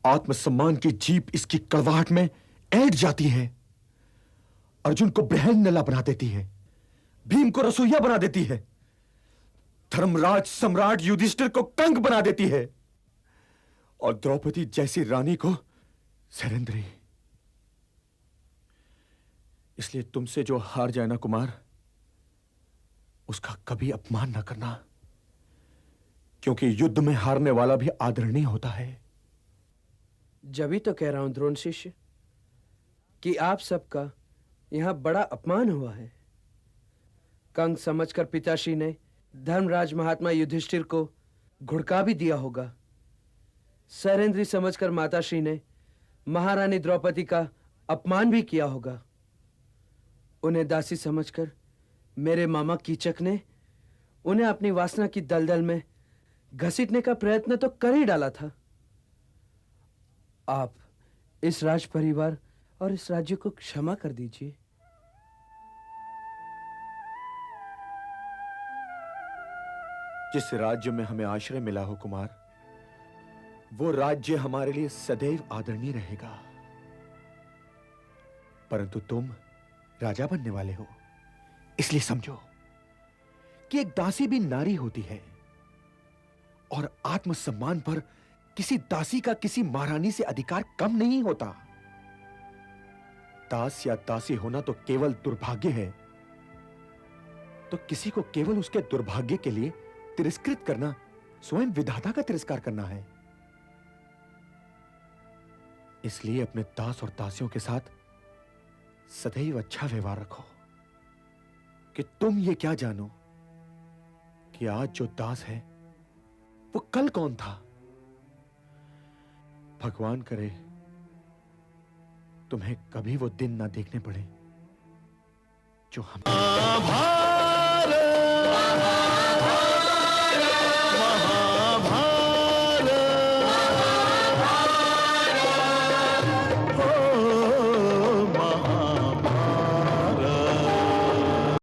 आत्मसम्मान की जीप इसकी कड़वाहट में ऐंठ जाती है। अर्जुन को ब्रह्मनला बना देती है, भीम को रसोइया बना देती है, धर्मराज सम्राट युधिष्ठिर को कंक बना देती है, और द्रौपदी जैसी रानी को सरेंद्री। इसलिए तुमसे जो हार जाए ना कुमार, उसका कभी अपमान ना करना, क्योंकि युद्ध में हारने वाला भी आदरणीय होता है। जब ही तो कह रहा हूं द्रोण शिष्य कि आप सबका यहां बड़ा अपमान हुआ है। कंक समझकर पिताश्री ने धर्मराज महात्मा युधिष्ठिर को घुड़का भी दिया होगा, सरेंद्री समझकर माताश्री ने महारानी द्रौपदी का अपमान भी किया होगा। उन्हें दासी समझकर मेरे मामा कीचक ने उन्हें अपनी वासना की दलदल में घसीटने का प्रयत्न तो कर ही डाला था। आप इस राज परिवार और इस राज्य को क्षमा कर दीजिए। जिस राज्य में हमें आश्रय मिला हो कुमार, वो राज्य हमारे लिए सदैव आदरणीय रहेगा। परंतु तुम राजा बनने वाले हो, इसलिए समझो कि एक दासी भी नारी होती है और आत्मसम्मान पर किसी दासी का किसी महारानी से अधिकार कम नहीं होता। दास या दासी होना तो केवल दुर्भाग्य है, तो किसी को केवल उसके दुर्भाग्य के लिए तिरस्कृत करना स्वयं विधाता का तिरस्कार करना है। इसलिए अपने दास और दासियों के साथ सदैव अच्छा व्यवहार रखो कि तुम ये क्या जानो कि आज जो दास है वो कल कौन था। भगवान करे तुम्हें कभी वो दिन ना देखने पड़े जो हम